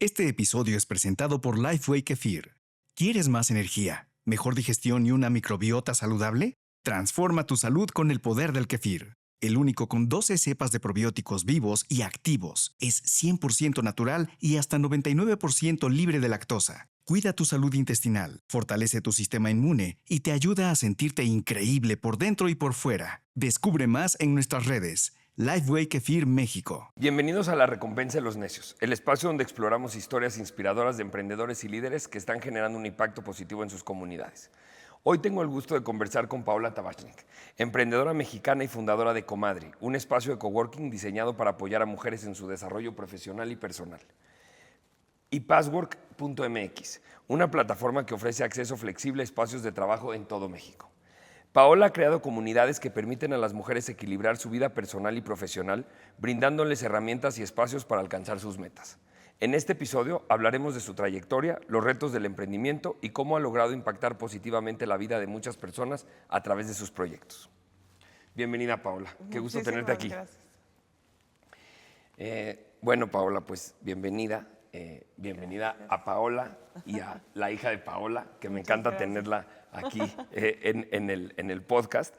Este episodio es presentado por Lifeway Kefir. ¿Quieres más energía, mejor digestión y una microbiota saludable? Transforma tu salud con el poder del kefir. El único con 12 cepas de probióticos vivos y activos. Es 100% natural y hasta 99% libre de lactosa. Cuida tu salud intestinal, fortalece tu sistema inmune y te ayuda a sentirte increíble por dentro y por fuera. Descubre más en nuestras redes. Lifeway Kefir México. Bienvenidos a La Recompensa de los Necios, el espacio donde exploramos historias inspiradoras de emprendedores y líderes que están generando un impacto positivo en sus comunidades. Hoy tengo el gusto de conversar con Paola Tabachnik, emprendedora mexicana y fundadora de Comadre, un espacio de coworking diseñado para apoyar a mujeres en su desarrollo profesional y personal. Y Passwork.mx, una plataforma que ofrece acceso flexible a espacios de trabajo en todo México. Paola ha creado comunidades que permiten a las mujeres equilibrar su vida personal y profesional, brindándoles herramientas y espacios para alcanzar sus metas. En este episodio hablaremos de su trayectoria, los retos del emprendimiento y cómo ha logrado impactar positivamente la vida de muchas personas a través de sus proyectos. Bienvenida, Paola. Qué gusto tenerte aquí. Gracias. Bueno, Paola, pues bienvenida. Bienvenida a Paola y a la hija de Paola, que me encanta tenerla aquí en el podcast.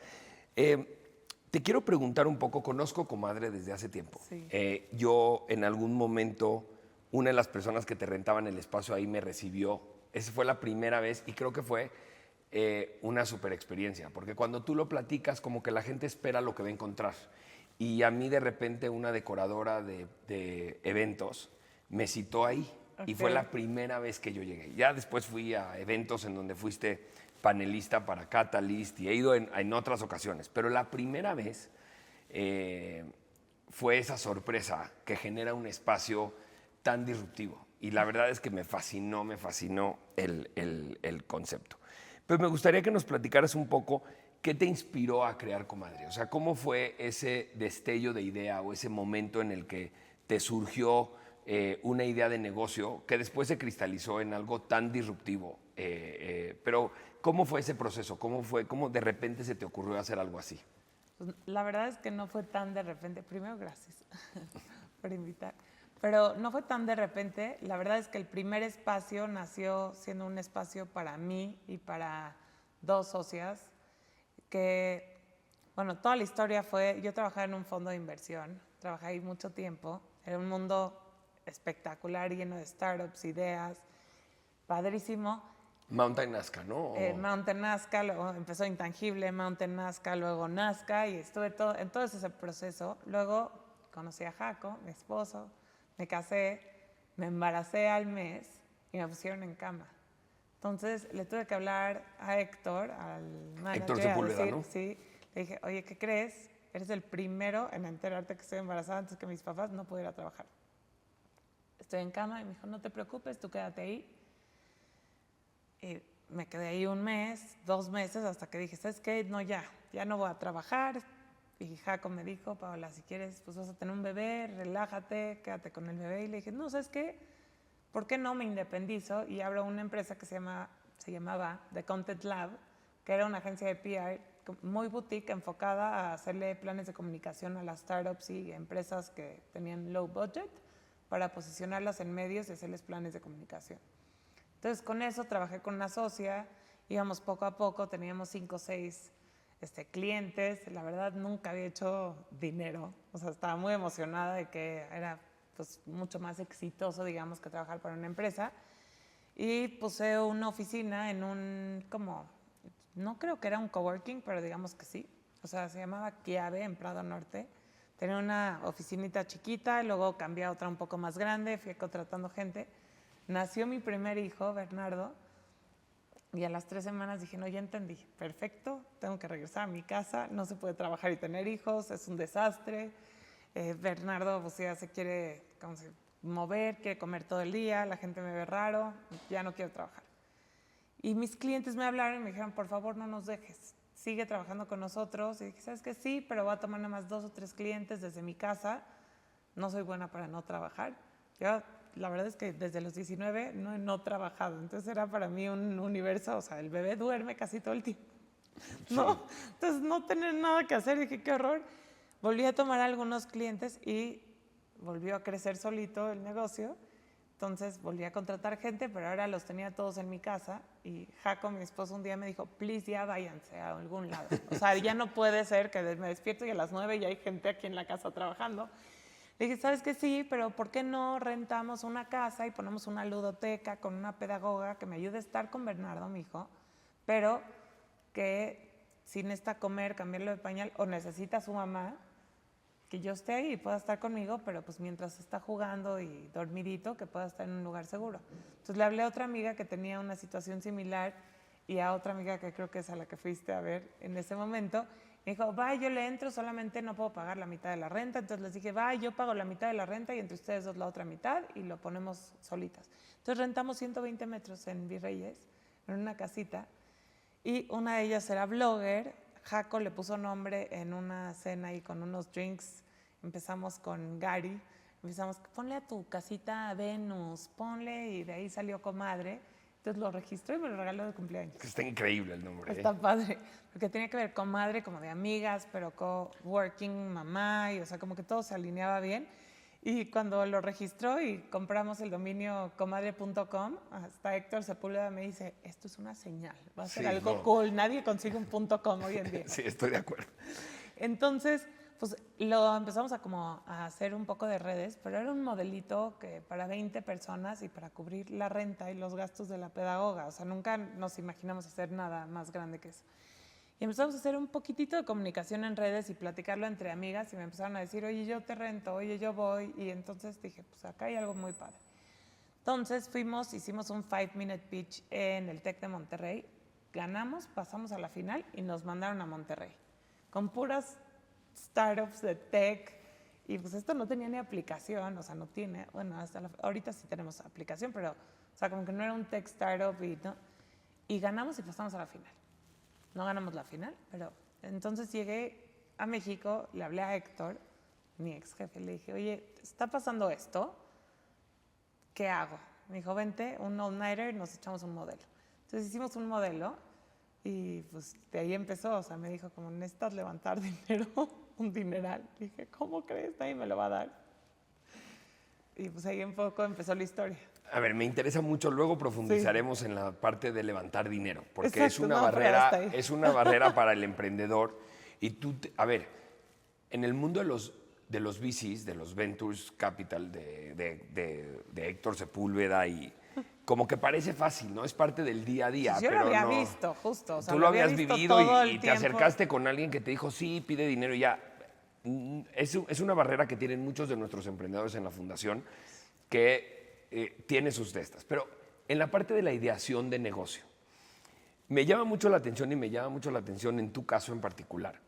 Te quiero preguntar un poco, conozco Comadre desde hace tiempo. Sí. Yo en algún momento, una de las personas que te rentaban el espacio ahí me recibió. Esa fue la primera vez y creo que fue una super experiencia, porque cuando tú lo platicas como que la gente espera lo que va a encontrar. Y a mí de repente una decoradora de eventos me citó ahí. Y fue la primera vez que yo llegué. Ya después fui a eventos en donde fuiste panelista para Catalyst y he ido en otras ocasiones. Pero la primera vez fue esa sorpresa que genera un espacio tan disruptivo. Y la verdad es que me fascinó el concepto. Pero me gustaría que nos platicaras un poco qué te inspiró a crear Comadre. O sea, ¿cómo fue ese destello de idea o ese momento en el que te surgió una idea de negocio que después se cristalizó en algo tan disruptivo? Pero, ¿cómo fue ese proceso? ¿Cómo de repente se te ocurrió hacer algo así? Pues, la verdad es que no fue tan de repente. Primero, gracias por invitar. Pero no fue tan de repente. La verdad es que el primer espacio nació siendo un espacio para mí y para dos socias que, bueno, toda la historia fue, yo trabajaba en un fondo de inversión, trabajé ahí mucho tiempo, era un mundo espectacular, lleno de startups, ideas, padrísimo. Mountain Nazca, ¿no? Mountain Nazca, luego empezó Intangible, Mountain Nazca, luego Nazca y estuve en todo ese proceso. Luego conocí a Jaco, mi esposo, me casé, me embaracé al mes y me pusieron en cama. Entonces le tuve que hablar a Héctor, al manager, Héctor Sepúlveda, decir, ¿no? sí, le dije, oye, ¿qué crees? Eres el primero en enterarte que estoy embarazada antes que mis papás no pudiera trabajar. Estoy en cama y me dijo, no te preocupes, tú quédate ahí. Y me quedé ahí un mes, 2 meses, hasta que dije, ¿sabes qué? No, ya no voy a trabajar. Y Jaco me dijo, Paola, si quieres, pues vas a tener un bebé, relájate, quédate con el bebé. Y le dije, no, ¿sabes qué? ¿Por qué no me independizo y abro una empresa que se llamaba The Content Lab, que era una agencia de PR muy boutique, enfocada a hacerle planes de comunicación a las startups y empresas que tenían low budget para posicionarlas en medios y hacerles planes de comunicación. Entonces, con eso trabajé con una socia, íbamos poco a poco, teníamos 5 o 6 clientes. La verdad, nunca había hecho dinero. O sea, estaba muy emocionada de que era pues, mucho más exitoso, digamos, que trabajar para una empresa. Y puse una oficina en un, no creo que era un coworking, pero digamos que sí. O sea, se llamaba Kiabe en Prado Norte. Tenía una oficinita chiquita, luego cambié a otra un poco más grande, fui contratando gente. Nació mi primer hijo, Bernardo, y a las 3 semanas dije, no, ya entendí, perfecto, tengo que regresar a mi casa, no se puede trabajar y tener hijos, es un desastre. Bernardo pues ya se quiere mover, quiere comer todo el día, la gente me ve raro, ya no quiero trabajar. Y mis clientes me hablaron y me dijeron, por favor, no nos dejes, sigue trabajando con nosotros. Y dije, ¿sabes qué? Sí, pero voy a tomar nada más 2 o 3 clientes desde mi casa, no soy buena para no trabajar. Yo, la verdad es que desde los 19 no he trabajado, entonces era para mí un universo, o sea, el bebé duerme casi todo el tiempo, ¿no? Sí. Entonces no tener nada que hacer, dije, qué horror. Volví a tomar algunos clientes y volvió a crecer solito el negocio, Entonces volví a contratar gente, pero ahora los tenía todos en mi casa. Y Jaco, mi esposo, un día me dijo, please, ya váyanse a algún lado. O sea, ya no puede ser que me despierto y a las 9 ya hay gente aquí en la casa trabajando. Le dije, ¿sabes qué? Sí, pero ¿por qué no rentamos una casa y ponemos una ludoteca con una pedagoga que me ayude a estar con Bernardo, mi hijo, pero que si necesita comer, cambiarle de pañal o necesita a su mamá, que yo esté ahí y pueda estar conmigo, pero pues mientras está jugando y dormidito, que pueda estar en un lugar seguro. Entonces le hablé a otra amiga que tenía una situación similar y a otra amiga que creo que es a la que fuiste a ver en ese momento. Me dijo, va, yo le entro, solamente no puedo pagar la mitad de la renta. Entonces les dije, va, yo pago la mitad de la renta y entre ustedes dos la otra mitad y lo ponemos solitas. Entonces rentamos 120 metros en Virreyes, en una casita, y una de ellas era blogger. Jaco le puso nombre en una cena ahí con unos drinks. Empezamos con Gary, empezamos, ponle a tu casita Venus, ponle, y de ahí salió Comadre. Entonces lo registró y me lo regaló de cumpleaños. Está increíble el nombre. Está padre, porque tenía que ver comadre como de amigas, pero co-working mamá, y o sea, como que todo se alineaba bien. Y cuando lo registró y compramos el dominio comadre.com, hasta Héctor Sepúlveda me dice, esto es una señal, va a ser algo cool, nadie consigue un .com hoy en día. Sí, estoy de acuerdo. Entonces, pues lo empezamos a hacer un poco de redes, pero era un modelito que para 20 personas y para cubrir la renta y los gastos de la pedagoga. O sea, nunca nos imaginamos hacer nada más grande que eso. Y empezamos a hacer un poquitito de comunicación en redes y platicarlo entre amigas y me empezaron a decir, oye, yo te rento, oye, yo voy. Y entonces dije, pues acá hay algo muy padre. Entonces hicimos un 5-minute pitch en el TEC de Monterrey, ganamos, pasamos a la final y nos mandaron a Monterrey con puras startups de tech, y pues esto no tenía ni aplicación, o sea, no tiene, bueno, ahorita sí tenemos aplicación, pero, o sea, como que no era un tech startup, y ganamos y pasamos a la final. No ganamos la final, pero entonces llegué a México, le hablé a Héctor, mi ex jefe, le dije, oye, está pasando esto, ¿qué hago? Me dijo, vente, un all-nighter, nos echamos un modelo. Entonces hicimos un modelo y pues de ahí empezó, o sea, me dijo, como necesitas levantar dinero, un dineral. Dije, ¿cómo crees? Nadie me lo va a dar. Y pues ahí un poco empezó la historia. A ver, me interesa mucho, luego profundizaremos en la parte de levantar dinero, porque Exacto, es una barrera para el emprendedor. Y tú, a ver, en el mundo de los VCs, de los Ventures Capital, de Héctor Sepúlveda, y como que parece fácil, ¿no? Es parte del día a día. Yo pero lo había no. visto, justo. O sea, Tú lo habías vivido y te tiempo. acercaste con alguien que te dijo, sí, pide dinero y ya. Es una barrera que tienen muchos de nuestros emprendedores en la fundación, que tiene sus testas. Pero en la parte de la ideación de negocio, me llama mucho la atención, y me llama mucho la atención en tu caso en particular,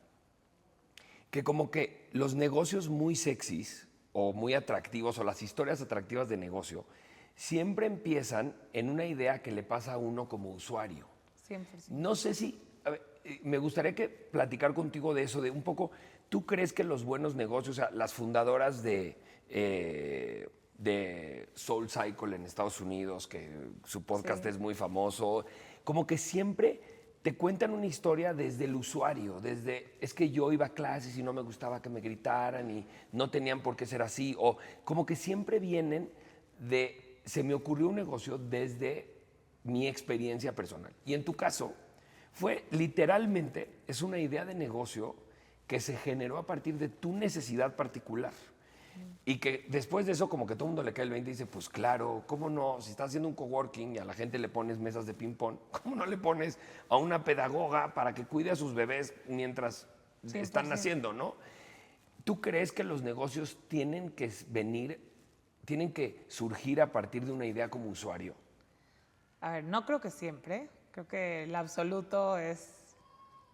que como que los negocios muy sexys o muy atractivos, o las historias atractivas de negocio, siempre empiezan en una idea que le pasa a uno como usuario. 100%. No sé si, a ver, me gustaría platicar contigo de eso, de un poco, ¿tú crees que los buenos negocios, o sea, las fundadoras de Soul Cycle en Estados Unidos, que su podcast es muy famoso, como que siempre te cuentan una historia desde el usuario, desde, es que yo iba a clases y no me gustaba que me gritaran y no tenían por qué ser así, o como que siempre vienen de, se me ocurrió un negocio desde mi experiencia personal. Y en tu caso, fue literalmente, es una idea de negocio que se generó a partir de tu necesidad particular. Y que después de eso, como que todo el mundo le cae el 20 y dice, pues claro, ¿cómo no? Si estás haciendo un coworking y a la gente le pones mesas de ping-pong, ¿cómo no le pones a una pedagoga para que cuide a sus bebés mientras 100%. Están naciendo, ¿no? ¿Tú crees que los negocios tienen que surgir a partir de una idea como usuario? A ver, no creo que siempre. Creo que el absoluto es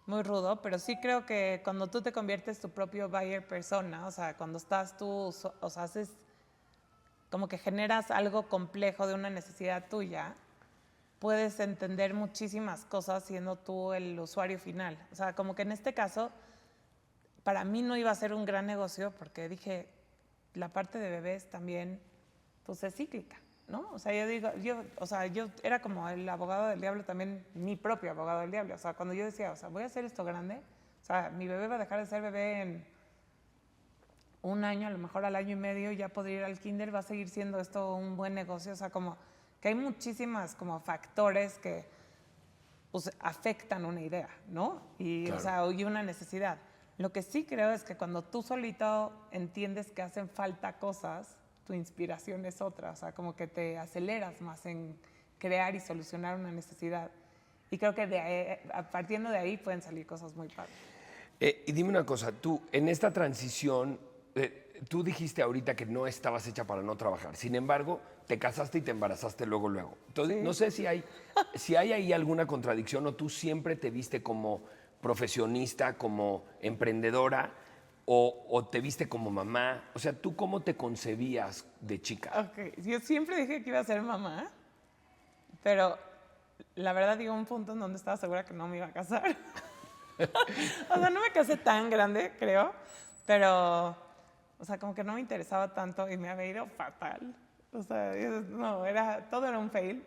muy rudo, pero sí creo que cuando tú te conviertes tu propio buyer persona, o sea, cuando estás tú, o sea, haces como que generas algo complejo de una necesidad tuya, puedes entender muchísimas cosas siendo tú el usuario final. O sea, como que en este caso, para mí no iba a ser un gran negocio porque dije, la parte de bebés también, pues es cíclica, ¿no? O sea, yo era como el abogado del diablo también, mi propio abogado del diablo. O sea, cuando yo decía, o sea, voy a hacer esto grande, o sea, mi bebé va a dejar de ser bebé en un año, a lo mejor al año y medio ya podría ir al kinder, va a seguir siendo esto un buen negocio. O sea, como que hay muchísimas como factores que pues, afectan una idea, ¿no? Y, Claro. o sea, y una necesidad. Lo que sí creo es que cuando tú solito entiendes que hacen falta cosas, tu inspiración es otra. O sea, como que te aceleras más en crear y solucionar una necesidad. Y creo que partiendo de ahí pueden salir cosas muy padres. Y dime una cosa, tú en esta transición, tú dijiste ahorita que no estabas hecha para no trabajar. Sin embargo, te casaste y te embarazaste luego. Entonces, Sí. no sé si hay ahí alguna contradicción o tú siempre te viste como profesionista, como emprendedora o te viste como mamá. O sea, ¿tú cómo te concebías de chica? Ok, yo siempre dije que iba a ser mamá, pero la verdad llegó un punto en donde estaba segura que no me iba a casar. O sea, no me casé tan grande, creo, pero, o sea, como que no me interesaba tanto y me había ido fatal. O sea, no, todo era un fail.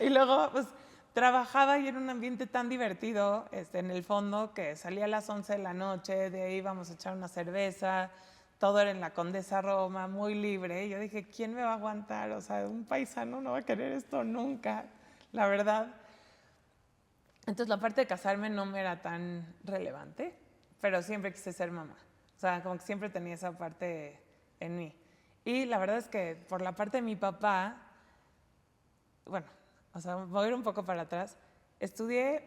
Y luego, pues, trabajaba y era un ambiente tan divertido en el fondo que salía a las 11 de la noche, de ahí íbamos a echar una cerveza, todo era en la Condesa Roma, muy libre. Y yo dije, ¿quién me va a aguantar? O sea, un paisano no va a querer esto nunca, la verdad. Entonces la parte de casarme no me era tan relevante, pero siempre quise ser mamá. O sea, como que siempre tenía esa parte en mí. Y la verdad es que por la parte de mi papá, bueno, o sea, voy a ir un poco para atrás, estudié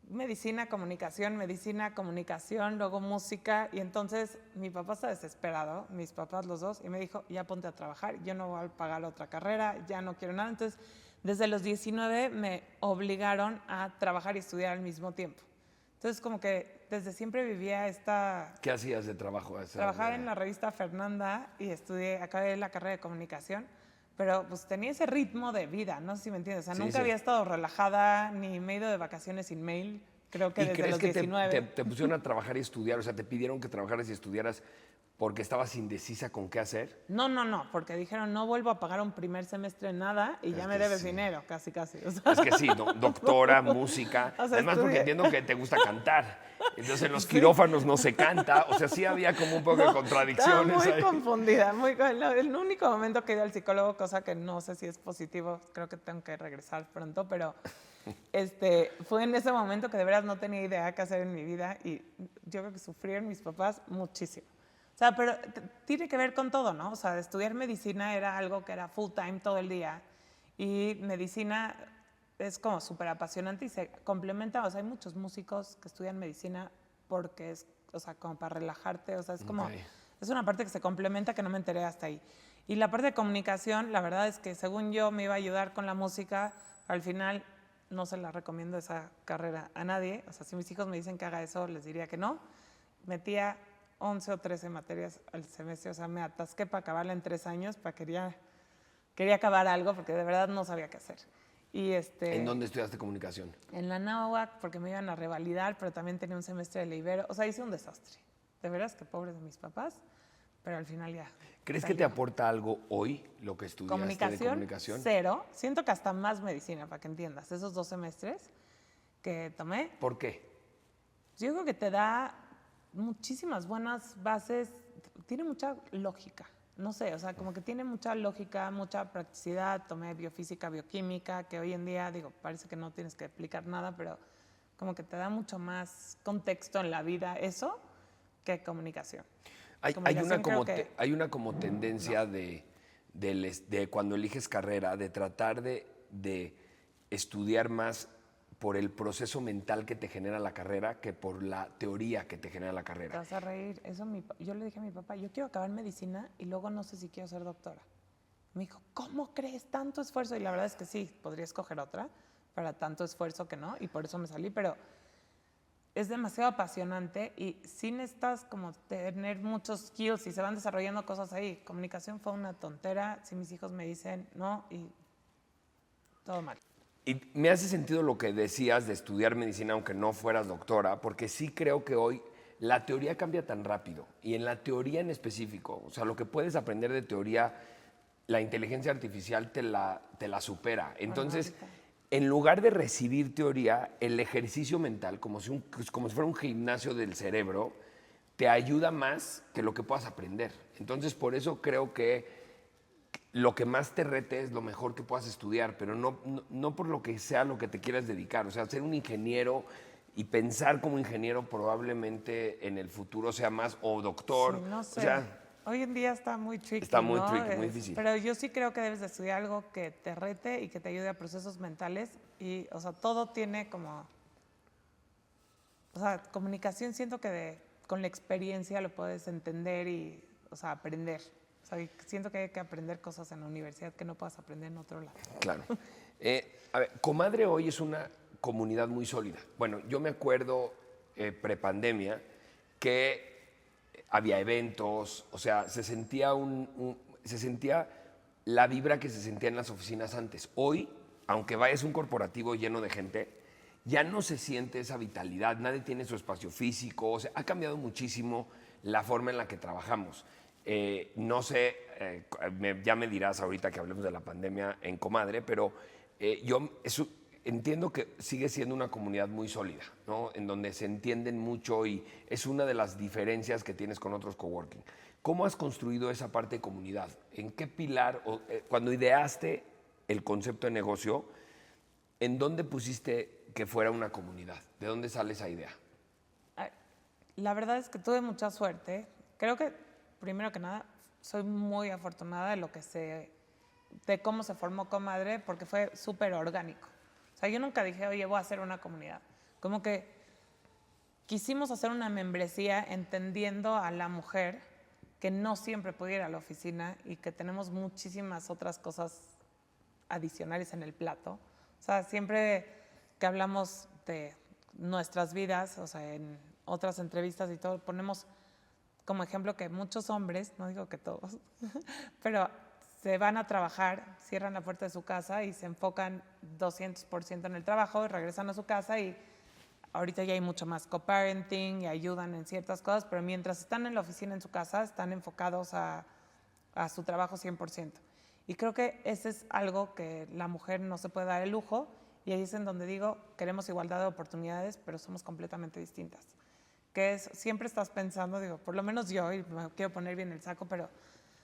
medicina, comunicación, luego música, y entonces mi papá está desesperado, mis papás los dos, y me dijo, ya ponte a trabajar, yo no voy a pagar otra carrera, ya no quiero nada. Entonces, desde los 19 me obligaron a trabajar y estudiar al mismo tiempo. Entonces, como que desde siempre vivía esta... ¿Qué hacías de trabajo? Trabajaba en la revista Fernanda y acabé la carrera de comunicación, pero pues tenía ese ritmo de vida, no sé si me entiendes. O sea, Sí, nunca sí. había estado relajada, ni me he ido de vacaciones sin mail, creo que ¿Y desde crees los que 19. te pusieron a trabajar y estudiar? O sea, te pidieron que trabajaras y estudiaras porque estabas indecisa con qué hacer. No, porque dijeron, no vuelvo a pagar un primer semestre nada y Es ya me que debes sí. dinero, casi. O sea, Es que sí, doctora, música. O sea, Además, porque estudié. entiendo que te gusta cantar. Entonces, en los quirófanos no se canta. O sea, sí había como un poco de contradicciones Estaba muy ahí. confundida. El único momento que he ido al psicólogo, cosa que no sé si es positivo, creo que tengo que regresar pronto, pero fue en ese momento que de veras no tenía idea qué hacer en mi vida y yo creo que sufrieron mis papás muchísimo. O sea, pero tiene que ver con todo, ¿no? O sea, estudiar medicina era algo que era full time todo el día y medicina es como súper apasionante y se complementa. O sea, hay muchos músicos que estudian medicina porque es, o sea, como para relajarte. O sea, es como, Ok. es una parte que se complementa que no me enteré hasta ahí. Y la parte de comunicación, la verdad es que según yo me iba a ayudar con la música, al final no se la recomiendo esa carrera a nadie. O sea, si mis hijos me dicen que haga eso, les diría que no. Metía 11 o 13 materias al semestre, o sea, me atasqué para acabarla en 3 años, quería acabar algo porque de verdad no sabía qué hacer. Y ¿En dónde estudiaste comunicación? En la Náhuac, porque me iban a revalidar, pero también tenía un semestre de la Ibero. O sea, hice un desastre. De veras que pobres de mis papás, pero al final ya. ¿Crees que te aporta algo hoy lo que estudiaste de comunicación? Cero. Siento que hasta más medicina, para que entiendas. Esos 2 semestres que tomé, ¿Por qué? yo creo que te da muchísimas buenas bases, tiene mucha lógica, no sé, o sea, como que tiene mucha lógica, mucha practicidad. Tomé biofísica, bioquímica, que hoy en día, digo, parece que no tienes que explicar nada, pero como que te da mucho más contexto en la vida eso que comunicación. Hay una como tendencia de cuando eliges carrera, de tratar de estudiar más por el proceso mental que te genera la carrera que por la teoría que te genera la Te carrera. vas a reír. Yo le dije a mi papá, yo quiero acabar medicina y luego no sé si quiero ser doctora. Me dijo, ¿cómo crees? Tanto esfuerzo. Y la verdad es que sí, podría escoger otra para tanto esfuerzo que no, y por eso me salí, pero es demasiado apasionante y sí necesitas como tener muchos skills y se van desarrollando cosas ahí. Comunicación fue una tontera. Si mis hijos me dicen no, y todo mal. Y me hace sentido lo que decías de estudiar medicina aunque no fueras doctora, porque sí creo que hoy la teoría cambia tan rápido. Y en la teoría en específico, o sea, lo que puedes aprender de teoría, la inteligencia artificial te la supera. Entonces, en lugar de recibir teoría, el ejercicio mental, como si fuera un gimnasio del cerebro, te ayuda más que lo que puedas aprender. Entonces, por eso creo que lo que más te rete es lo mejor que puedas estudiar, pero no por lo que sea lo que te quieras dedicar. O sea, ser un ingeniero y pensar como ingeniero probablemente en el futuro sea más, o doctor. Sí, no sé. O sea, hoy en día está muy tricky, está muy ¿no? tricky, muy difícil. Pero yo sí creo que debes de estudiar algo que te rete y que te ayude a procesos mentales. Y, o sea, todo tiene como... O sea, comunicación siento que con la experiencia lo puedes entender y, o sea, aprender. O sea, y siento que hay que aprender cosas en la universidad que no puedas aprender en otro lado. Claro. A ver, Comadre hoy es una comunidad muy sólida. Bueno, yo me acuerdo prepandemia que había eventos, o sea, se sentía se sentía la vibra que se sentía en las oficinas antes. Hoy, aunque vayas a un corporativo lleno de gente, ya no se siente esa vitalidad, nadie tiene su espacio físico, o sea, ha cambiado muchísimo la forma en la que trabajamos. No sé, ya me dirás ahorita que hablemos de la pandemia en Comadre, pero entiendo que sigue siendo una comunidad muy sólida, ¿no? En donde se entienden mucho y es una de las diferencias que tienes con otros coworking. ¿Cómo has construido esa parte de comunidad? ¿En qué pilar, cuando ideaste el concepto de negocio, en dónde pusiste que fuera una comunidad? ¿De dónde sale esa idea? Ay, la verdad es que tuve mucha suerte. Creo que, primero que nada, soy muy afortunada de cómo se formó Comadre, porque fue súper orgánico. O sea, yo nunca dije, oye, voy a hacer una comunidad. Como que quisimos hacer una membresía entendiendo a la mujer que no siempre puede ir a la oficina y que tenemos muchísimas otras cosas adicionales en el plato. O sea, siempre que hablamos de nuestras vidas, o sea, en otras entrevistas y todo, ponemos como ejemplo que muchos hombres, no digo que todos, pero se van a trabajar, cierran la puerta de su casa y se enfocan 200% en el trabajo y regresan a su casa y ahorita ya hay mucho más co-parenting y ayudan en ciertas cosas, pero mientras están en la oficina en su casa están enfocados a su trabajo 100%. Y creo que ese es algo que la mujer no se puede dar el lujo y ahí es en donde digo, queremos igualdad de oportunidades, pero somos completamente distintas. Que es, siempre estás pensando, digo, por lo menos yo, y me quiero poner bien el saco, pero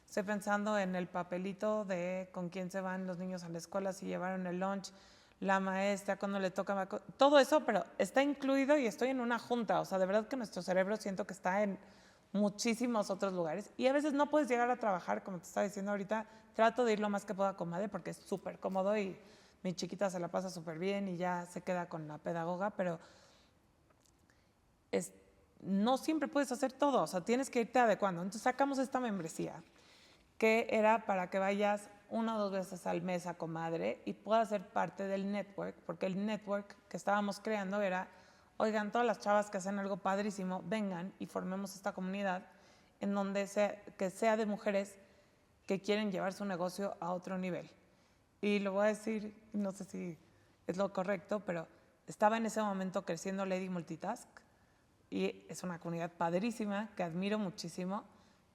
estoy pensando en el papelito de con quién se van los niños a la escuela, si llevaron el lunch, la maestra, cuando le toca, todo eso, pero está incluido y estoy en una junta. O sea, de verdad que nuestro cerebro siento que está en muchísimos otros lugares y a veces no puedes llegar a trabajar, como te estaba diciendo ahorita, trato de ir lo más que pueda a Comadre porque es súper cómodo y mi chiquita se la pasa súper bien y ya se queda con la pedagoga, pero no siempre puedes hacer todo, o sea, tienes que irte adecuando. Entonces sacamos esta membresía que era para que vayas 1 o 2 veces al mes a Comadre y puedas ser parte del network, porque el network que estábamos creando era, oigan, todas las chavas que hacen algo padrísimo, vengan y formemos esta comunidad en donde que sea de mujeres que quieren llevar su negocio a otro nivel. Y lo voy a decir, no sé si es lo correcto, pero estaba en ese momento creciendo Lady Multitask y es una comunidad padrísima que admiro muchísimo,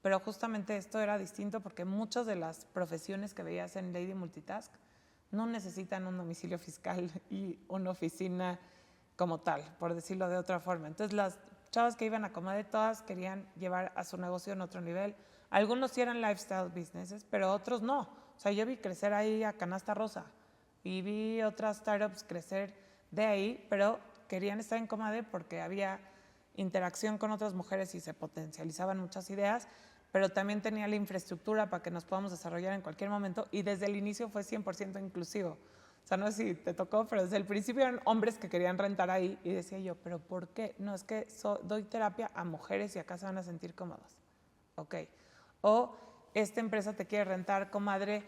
pero justamente esto era distinto porque muchas de las profesiones que veías en Lady Multitask no necesitan un domicilio fiscal y una oficina como tal, por decirlo de otra forma. Entonces las chavas que iban a Comadre todas querían llevar a su negocio en otro nivel. Algunos sí eran lifestyle businesses, pero otros no. O sea, yo vi crecer ahí a Canasta Rosa y vi otras startups crecer de ahí, pero querían estar en Comadre porque había interacción con otras mujeres y se potencializaban muchas ideas, pero también tenía la infraestructura para que nos podamos desarrollar en cualquier momento y desde el inicio fue 100% inclusivo. O sea, no sé si te tocó, pero desde el principio eran hombres que querían rentar ahí y decía yo, ¿pero por qué? No, es que doy terapia a mujeres y acá se van a sentir cómodas. Ok. O esta empresa te quiere rentar, Comadre,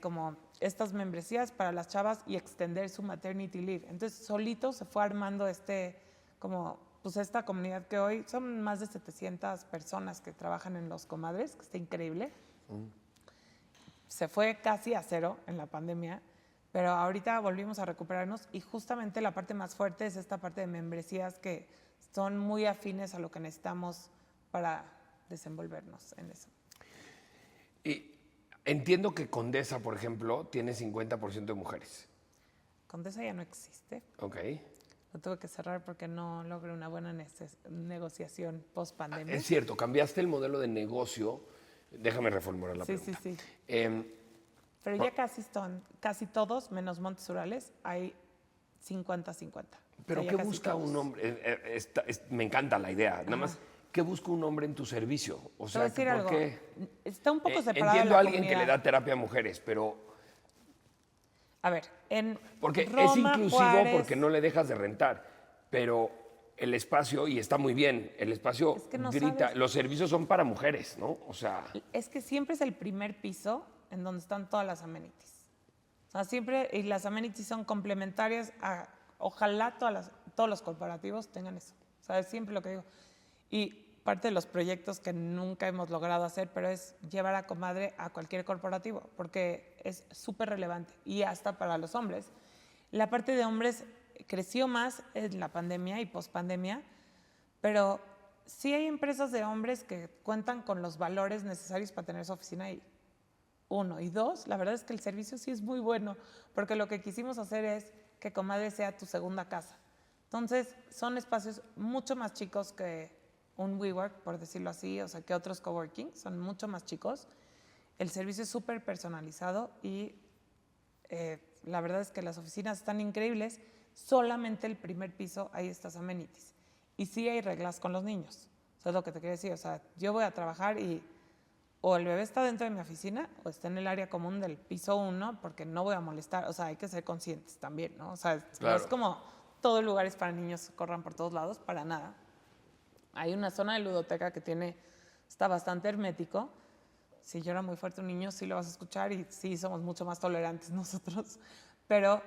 como estas membresías para las chavas y extender su maternity leave. Entonces, solito se fue armando pues esta comunidad que hoy son más de 700 personas que trabajan en los Comadres, que está increíble. Se fue casi a cero en la pandemia, pero ahorita volvimos a recuperarnos y justamente la parte más fuerte es esta parte de membresías que son muy afines a lo que necesitamos para desenvolvernos en eso. Y entiendo que Condesa, por ejemplo, tiene 50% de mujeres. Condesa ya no existe. Ok. lo tuve que cerrar porque no logré una buena negociación post-pandemia. Es cierto, cambiaste el modelo de negocio. Déjame reformular la pregunta. Sí. Em, Pero ya casi todos, menos Montes Urales, hay 50-50. ¿Pero O sea, ya qué casi busca todos. un hombre? Me encanta la idea. Nada más, ¿qué busca un hombre en tu servicio? O Te voy sea, a decir ¿por algo. qué? Está un poco separado Entiendo de la a alguien que comunidad. le da terapia a mujeres, pero A ver, en porque Roma, es inclusivo Juárez, porque no le dejas de rentar, pero el espacio, y está muy bien, el espacio Es que no grita, sabes. los servicios son para mujeres, ¿no? O sea, Es que siempre es el primer piso en donde están todas las amenities. O sea, siempre, y las amenities son complementarias a, ojalá todos los corporativos tengan eso. O sea, es siempre lo que digo. Y parte de los proyectos que nunca hemos logrado hacer, pero es llevar a Comadre a cualquier corporativo, porque es súper relevante. Y hasta para los hombres. La parte de hombres creció más en la pandemia y pospandemia, pero sí hay empresas de hombres que cuentan con los valores necesarios para tener su oficina ahí. 1. Y 2, la verdad es que el servicio sí es muy bueno, porque lo que quisimos hacer es que Comadre sea tu segunda casa. Entonces, son espacios mucho más chicos que un WeWork, por decirlo así, o sea, que otros coworking, son mucho más chicos. El servicio es súper personalizado y la verdad es que las oficinas están increíbles. Solamente el primer piso hay estas amenities. Y sí hay reglas con los niños. Eso es lo que te quiero decir. O sea, yo voy a trabajar y o el bebé está dentro de mi oficina o está en el área común del piso 1 porque no voy a molestar. O sea, hay que ser conscientes también, ¿no? O sea, Claro. no es como todo el lugar es para niños, corran por todos lados, para nada. Hay una zona de ludoteca que está bastante hermético. Si llora muy fuerte un niño, sí lo vas a escuchar y sí somos mucho más tolerantes nosotros. Pero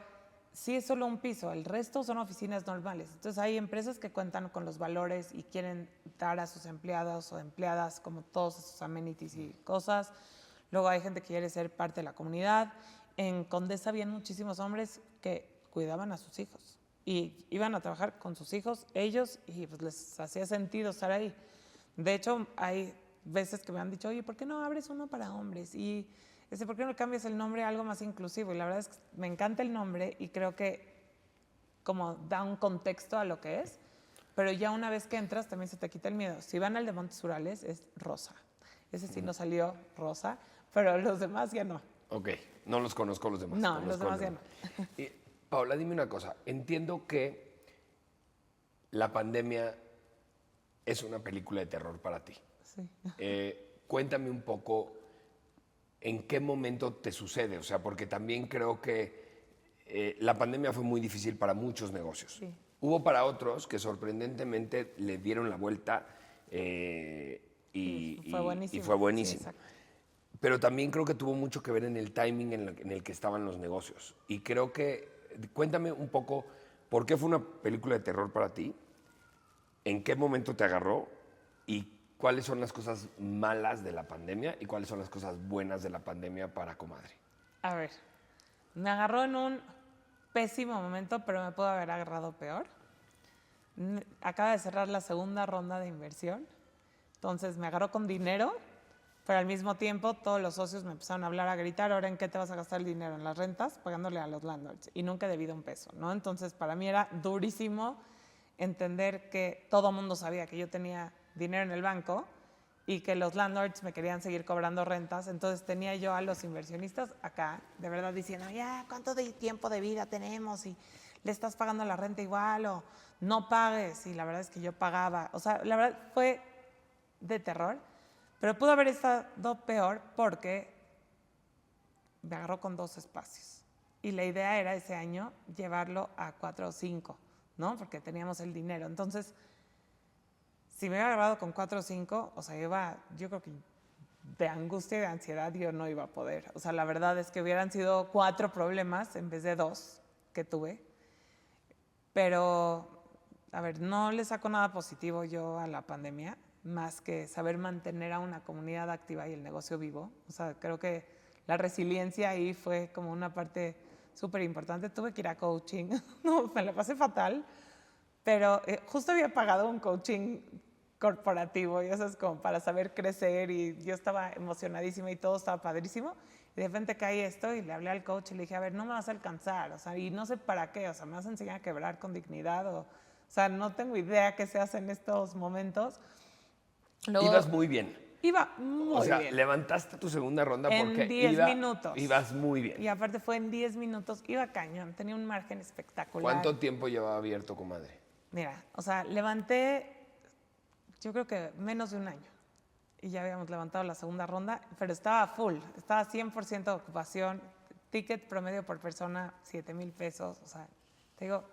sí es solo un piso, el resto son oficinas normales. Entonces hay empresas que cuentan con los valores y quieren dar a sus empleados o empleadas como todos esos amenities y cosas. Luego hay gente que quiere ser parte de la comunidad. En Condesa habían muchísimos hombres que cuidaban a sus hijos y iban a trabajar con sus hijos, ellos, y pues les hacía sentido estar ahí. De hecho, hay veces que me han dicho, oye, ¿por qué no abres uno para hombres? Y ¿por qué no cambias el nombre a algo más inclusivo? Y la verdad es que me encanta el nombre y creo que como da un contexto a lo que es, pero ya una vez que entras también se te quita el miedo. Si van al de Montes Urales es rosa. Ese sí no salió rosa, pero los demás ya no. ok, no los conozco los demás. No, los demás ya no. Y, Paola, dime una cosa. Entiendo que la pandemia es una película de terror para ti. Sí. Cuéntame un poco en qué momento te sucede, o sea, porque también creo que la pandemia fue muy difícil para muchos negocios. Sí. Hubo para otros que sorprendentemente le dieron la vuelta Y fue buenísimo. y fue buenísimo. Sí, exacto. Pero también creo que tuvo mucho que ver en el timing en el que estaban los negocios. Y creo que, cuéntame un poco, ¿por qué fue una película de terror para ti? ¿En qué momento te agarró? ¿Y cuáles son las cosas malas de la pandemia? ¿Y cuáles son las cosas buenas de la pandemia para Comadre? A ver, me agarró en un pésimo momento, pero me pudo haber agarrado peor. Acaba de cerrar la segunda ronda de inversión, entonces me agarró con dinero, pero al mismo tiempo todos los socios me empezaron a hablar, a gritar, ¿ahora en qué te vas a gastar el dinero? En las rentas, pagándole a los landlords, y nunca he debido un peso, ¿no? Entonces para mí era durísimo entender que todo el mundo sabía que yo tenía dinero en el banco y que los landlords me querían seguir cobrando rentas. Entonces tenía yo a los inversionistas acá, de verdad diciendo, ya, ¿cuánto de tiempo de vida tenemos? Y le estás pagando la renta igual o no pagues. Y la verdad es que yo pagaba. O sea, la verdad fue de terror, pero pudo haber estado peor porque me agarró con 2 espacios. Y la idea era ese año llevarlo a 4 o 5, ¿no? Porque teníamos el dinero. Entonces, si me hubiera grabado con 4 o 5, o sea, yo creo que de angustia y de ansiedad yo no iba a poder. O sea, la verdad es que hubieran sido 4 problemas en vez de 2 que tuve. Pero, a ver, no le saco nada positivo yo a la pandemia, más que saber mantener a una comunidad activa y el negocio vivo. O sea, creo que la resiliencia ahí fue como una parte súper importante. Tuve que ir a coaching, no, me la pasé fatal, pero justo había pagado un coaching corporativo, y eso es como para saber crecer, y yo estaba emocionadísima y todo estaba padrísimo, Y de repente caí esto y le hablé al coach y le dije, a ver, no me vas a alcanzar, o sea, y no sé para qué, o sea, me vas a enseñar a quebrar con dignidad, o sea, no tengo idea qué se hace en estos momentos. Luego, Ibas muy bien. iba muy O sea, bien. levantaste tu segunda ronda porque En 10 minutos. ibas muy bien. Y aparte fue en 10 minutos, iba cañón, tenía un margen espectacular. ¿Cuánto tiempo llevaba abierto, comadre? Mira, o sea, levanté, yo creo que menos de un año. Y ya habíamos levantado la segunda ronda, pero estaba full, estaba 100% de ocupación, ticket promedio por persona, 7,000 pesos, o sea, te digo,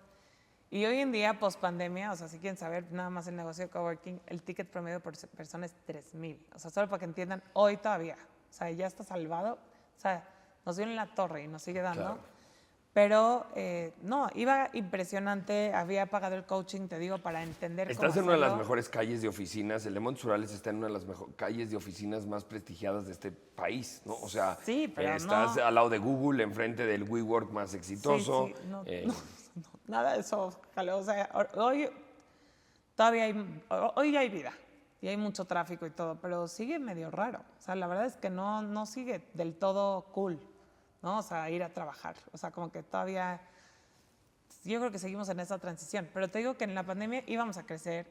y hoy en día, post pandemia, o sea, si quieren saber nada más el negocio de coworking, el ticket promedio por persona es 3,000, o sea, solo para que entiendan, hoy todavía, o sea, ya está salvado, o sea, nos dio en la torre y nos sigue dando. Claro. Pero no, iba impresionante, había pagado el coaching, te digo, para entender cómo Estás en una de las hacerlo. mejores calles de oficinas. El Lemont Surales está en una de las calles de oficinas más prestigiadas de este país, ¿no? O sea, Sí, pero estás no. al lado de Google, enfrente del WeWork más exitoso. Sí, sí, no, no, nada de eso, ojalá, o sea, hoy todavía hoy ya hay vida y hay mucho tráfico y todo, pero sigue medio raro. O sea, la verdad es que no sigue del todo cool, ¿no? O sea, ir a trabajar. O sea, como que todavía, yo creo que seguimos en esa transición. Pero te digo que en la pandemia íbamos a crecer,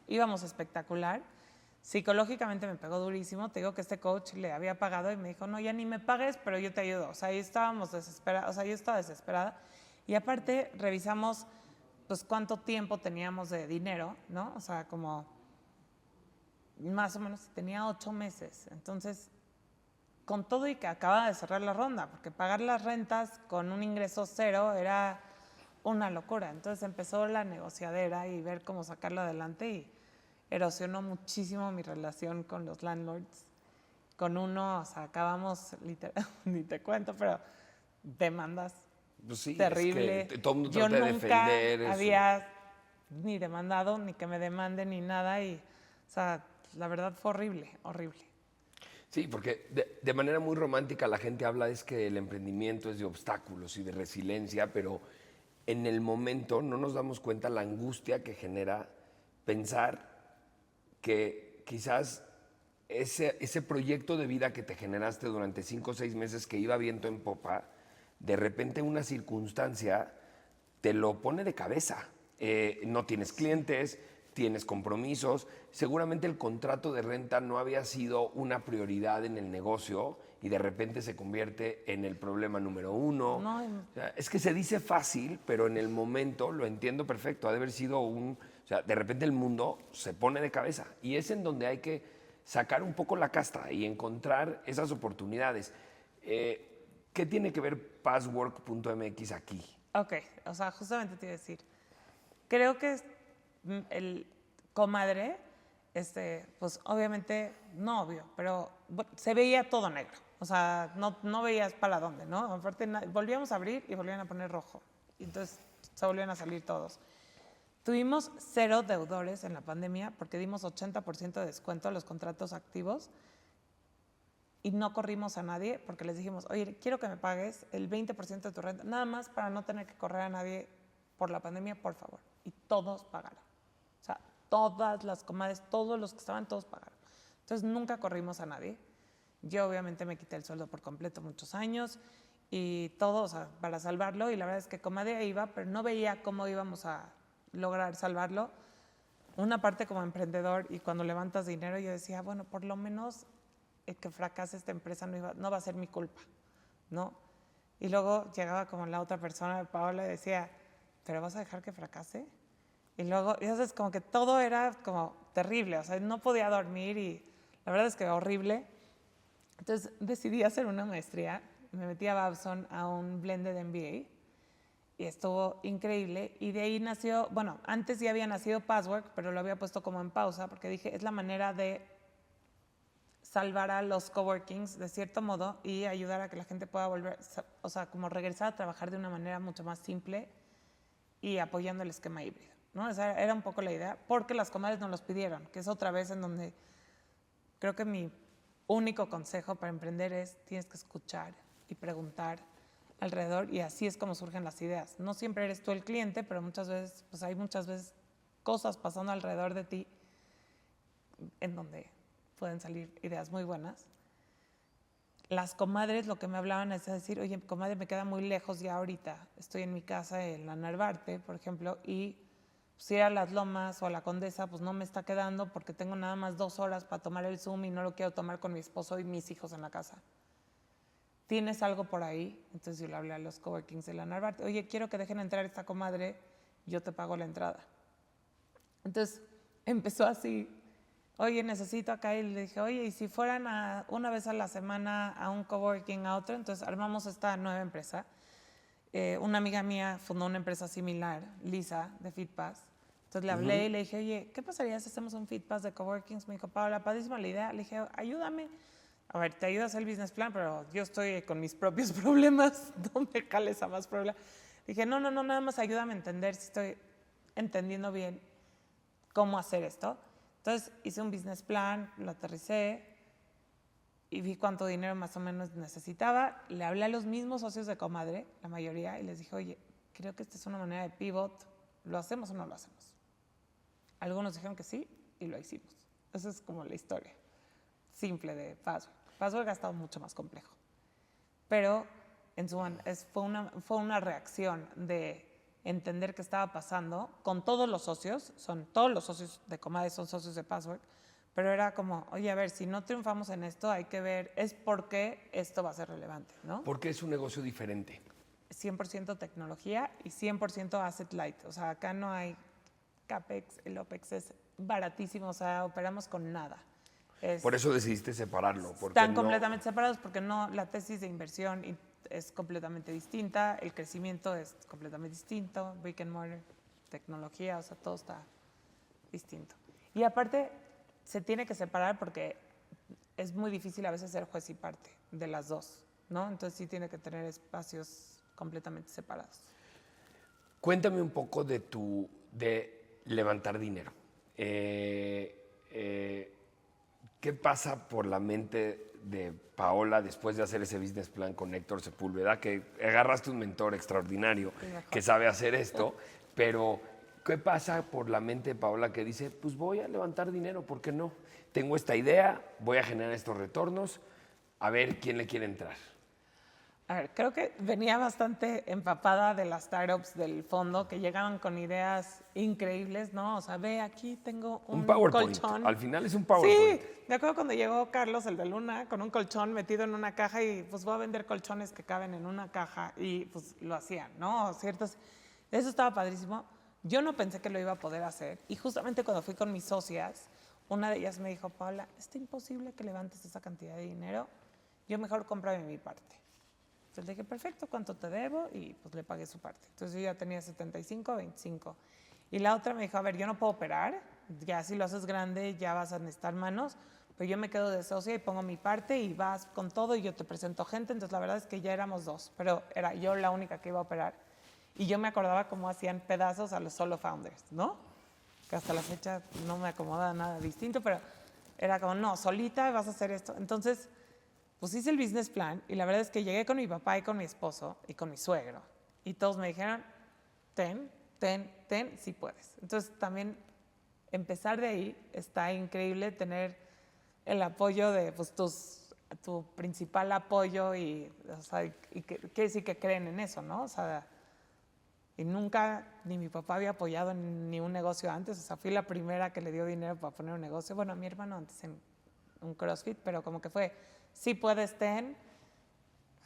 íbamos espectacular. Psicológicamente me pegó durísimo. Te digo que este coach le había pagado y me dijo, no, ya ni me pagues, pero yo te ayudo. O sea, ahí estábamos desesperados, o sea, yo estaba desesperada. Y aparte revisamos, pues, cuánto tiempo teníamos de dinero, ¿no? O sea, como más o menos tenía 8 meses. Entonces, con todo y que acababa de cerrar la ronda, porque pagar las rentas con un ingreso cero era una locura. Entonces empezó la negociadera y ver cómo sacarlo adelante y erosionó muchísimo mi relación con los landlords. Con uno, o sea, acabamos, literal, ni te cuento, pero demandas Pues sí, terrible. es que todo el mundo Yo trata de nunca defender eso. había ni demandado, ni que me demanden, ni nada. Y, o sea, la verdad fue horrible, horrible. Sí, porque de manera muy romántica la gente habla es que el emprendimiento es de obstáculos y de resiliencia, pero en el momento no nos damos cuenta la angustia que genera pensar que quizás ese proyecto de vida que te generaste durante 5 o 6 meses que iba viento en popa, de repente una circunstancia te lo pone de cabeza. No tienes clientes, tienes compromisos, seguramente el contrato de renta no había sido una prioridad en el negocio y de repente se convierte en el problema número 1. No, O sea, es que se dice fácil, pero en el momento lo entiendo perfecto. Ha de haber sido o sea, de repente el mundo se pone de cabeza y es en donde hay que sacar un poco la casta y encontrar esas oportunidades. ¿Qué tiene que ver Passwork.mx aquí? ok, o sea, justamente te iba a decir, creo que el comadre, pues obviamente no obvio, pero se veía todo negro. O sea, no veías para dónde, ¿no? Aparte, volvíamos a abrir y volvían a poner rojo. Y entonces se volvían a salir todos. Tuvimos 0 deudores en la pandemia porque dimos 80% de descuento a los contratos activos y no corrimos a nadie porque les dijimos, oye, quiero que me pagues el 20% de tu renta, nada más para no tener que correr a nadie por la pandemia, por favor. Y todos pagaron. O sea, todas las comadres, todos los que estaban, todos pagaron. Entonces nunca corrimos a nadie. Yo obviamente me quité el sueldo por completo muchos años y todo, o sea, para salvarlo. Y la verdad es que comadre iba, pero no veía cómo íbamos a lograr salvarlo. Una parte como emprendedor y cuando levantas dinero yo decía, bueno, por lo menos el que fracase esta empresa no va a ser mi culpa, ¿no? Y luego llegaba como la otra persona de Paola y decía, ¿pero vas a dejar que fracase? Y luego, y entonces como que todo era como terrible, o sea, no podía dormir y la verdad es que horrible. Entonces decidí hacer una maestría, me metí a Babson a un blended MBA y estuvo increíble. Y de ahí nació, bueno, antes ya había nacido Passwork, pero lo había puesto como en pausa porque dije, es la manera de salvar a los coworkings de cierto modo y ayudar a que la gente pueda volver, o sea, como regresar a trabajar de una manera mucho más simple y apoyando el esquema híbrido, ¿no? Esa era un poco la idea, porque las comadres nos los pidieron, que es otra vez en donde creo que mi único consejo para emprender es tienes que escuchar y preguntar alrededor y así es como surgen las ideas. No siempre eres tú el cliente, pero muchas veces, pues hay muchas veces cosas pasando alrededor de ti en donde pueden salir ideas muy buenas. las comadres lo que me hablaban es decir, oye, comadre, me queda muy lejos ya ahorita. Estoy en mi casa en la Narvarte, por ejemplo, y si ir a Las Lomas o a la Condesa, pues no me está quedando porque tengo nada más 2 horas para tomar el Zoom y no lo quiero tomar con mi esposo y mis hijos en la casa. ¿Tienes algo por ahí? Entonces yo le hablé a los coworkings de la Narvarte. Oye, quiero que dejen entrar esta comadre, yo te pago la entrada. Entonces empezó así. Oye, necesito acá. Y le dije, oye, ¿y si fueran una vez a la semana a un coworking, a otro? Entonces armamos esta nueva empresa. Una amiga mía fundó una empresa similar, Lisa, de FitPass. Entonces le hablé y le dije, oye, ¿qué pasaría si hacemos un FitPass de coworkings? Me dijo, Paola, padrísima la idea. Le dije, ayúdame. A ver, te ayudo a hacer el business plan, pero yo estoy con mis propios problemas. No me jales a más problemas. Dije, no, nada más ayúdame a entender si estoy entendiendo bien cómo hacer esto. Entonces hice un business plan, lo aterricé y vi cuánto dinero más o menos necesitaba. Le hablé a los mismos socios de Comadre, la mayoría, y les dije, oye, creo que esta es una manera de pivot. ¿Lo hacemos o no lo hacemos? Algunos dijeron que sí y lo hicimos. Esa es como la historia simple de Password. Password ha estado mucho más complejo. Pero fue una reacción de entender qué estaba pasando con todos los socios. Todos los socios de Comadre son socios de Password. Pero era como, oye, a ver, si no triunfamos en esto, hay que ver, es por qué esto va a ser relevante, ¿no? Porque es un negocio diferente. 100% tecnología y 100% asset light. O sea, acá no hay CAPEX, el OPEX es baratísimo, o sea, operamos con nada. Por eso decidiste separarlo. Están completamente separados porque la tesis de inversión es completamente distinta, el crecimiento es completamente distinto, brick and mortar, tecnología, o sea, todo está distinto. Y aparte, se tiene que separar porque es muy difícil a veces ser juez y parte de las dos, ¿no? Entonces sí tiene que tener espacios completamente separados. Cuéntame un poco de levantar dinero. ¿Qué pasa por la mente de Paola después de hacer ese business plan con Héctor Sepúlveda? Que agarraste un mentor extraordinario que sabe hacer esto, pero ¿qué pasa por la mente de Paola que dice, pues voy a levantar dinero, ¿por qué no? Tengo esta idea, voy a generar estos retornos, a ver quién le quiere entrar. A ver, creo que venía bastante empapada de las startups del fondo que llegaban con ideas increíbles, ¿no? O sea, ve, aquí tengo un PowerPoint. colchón. Al final es un PowerPoint. Sí, me acuerdo cuando llegó Carlos, el de Luna, con un colchón metido en una caja y pues voy a vender colchones que caben en una caja y pues lo hacían, ¿no? Eso estaba padrísimo. Yo no pensé que lo iba a poder hacer y justamente cuando fui con mis socias, una de ellas me dijo, Paola, está imposible que levantes esa cantidad de dinero, yo mejor cómprame mi parte. Entonces le dije, perfecto, ¿cuánto te debo? Y pues le pagué su parte. Entonces yo ya tenía 75, 25. Y la otra me dijo, a ver, yo no puedo operar, ya si lo haces grande ya vas a necesitar manos, pero yo me quedo de socia y pongo mi parte y vas con todo y yo te presento gente. Entonces la verdad es que ya éramos 2, pero era yo la única que iba a operar. Y yo me acordaba cómo hacían pedazos a los solo founders, ¿no? Que hasta la fecha no me acomoda nada distinto, pero era como, no, solita vas a hacer esto. Entonces, pues hice el business plan y la verdad es que llegué con mi papá y con mi esposo y con mi suegro y todos me dijeron, sí puedes. Entonces también empezar de ahí está increíble tener el apoyo de pues, tu principal apoyo y que sí que creen en eso, ¿no? O sea, y nunca ni mi papá había apoyado en ni un negocio antes, o sea, fui la primera que le dio dinero para poner un negocio. Bueno, a mi hermano antes en un CrossFit, pero como que fue, sí puedes,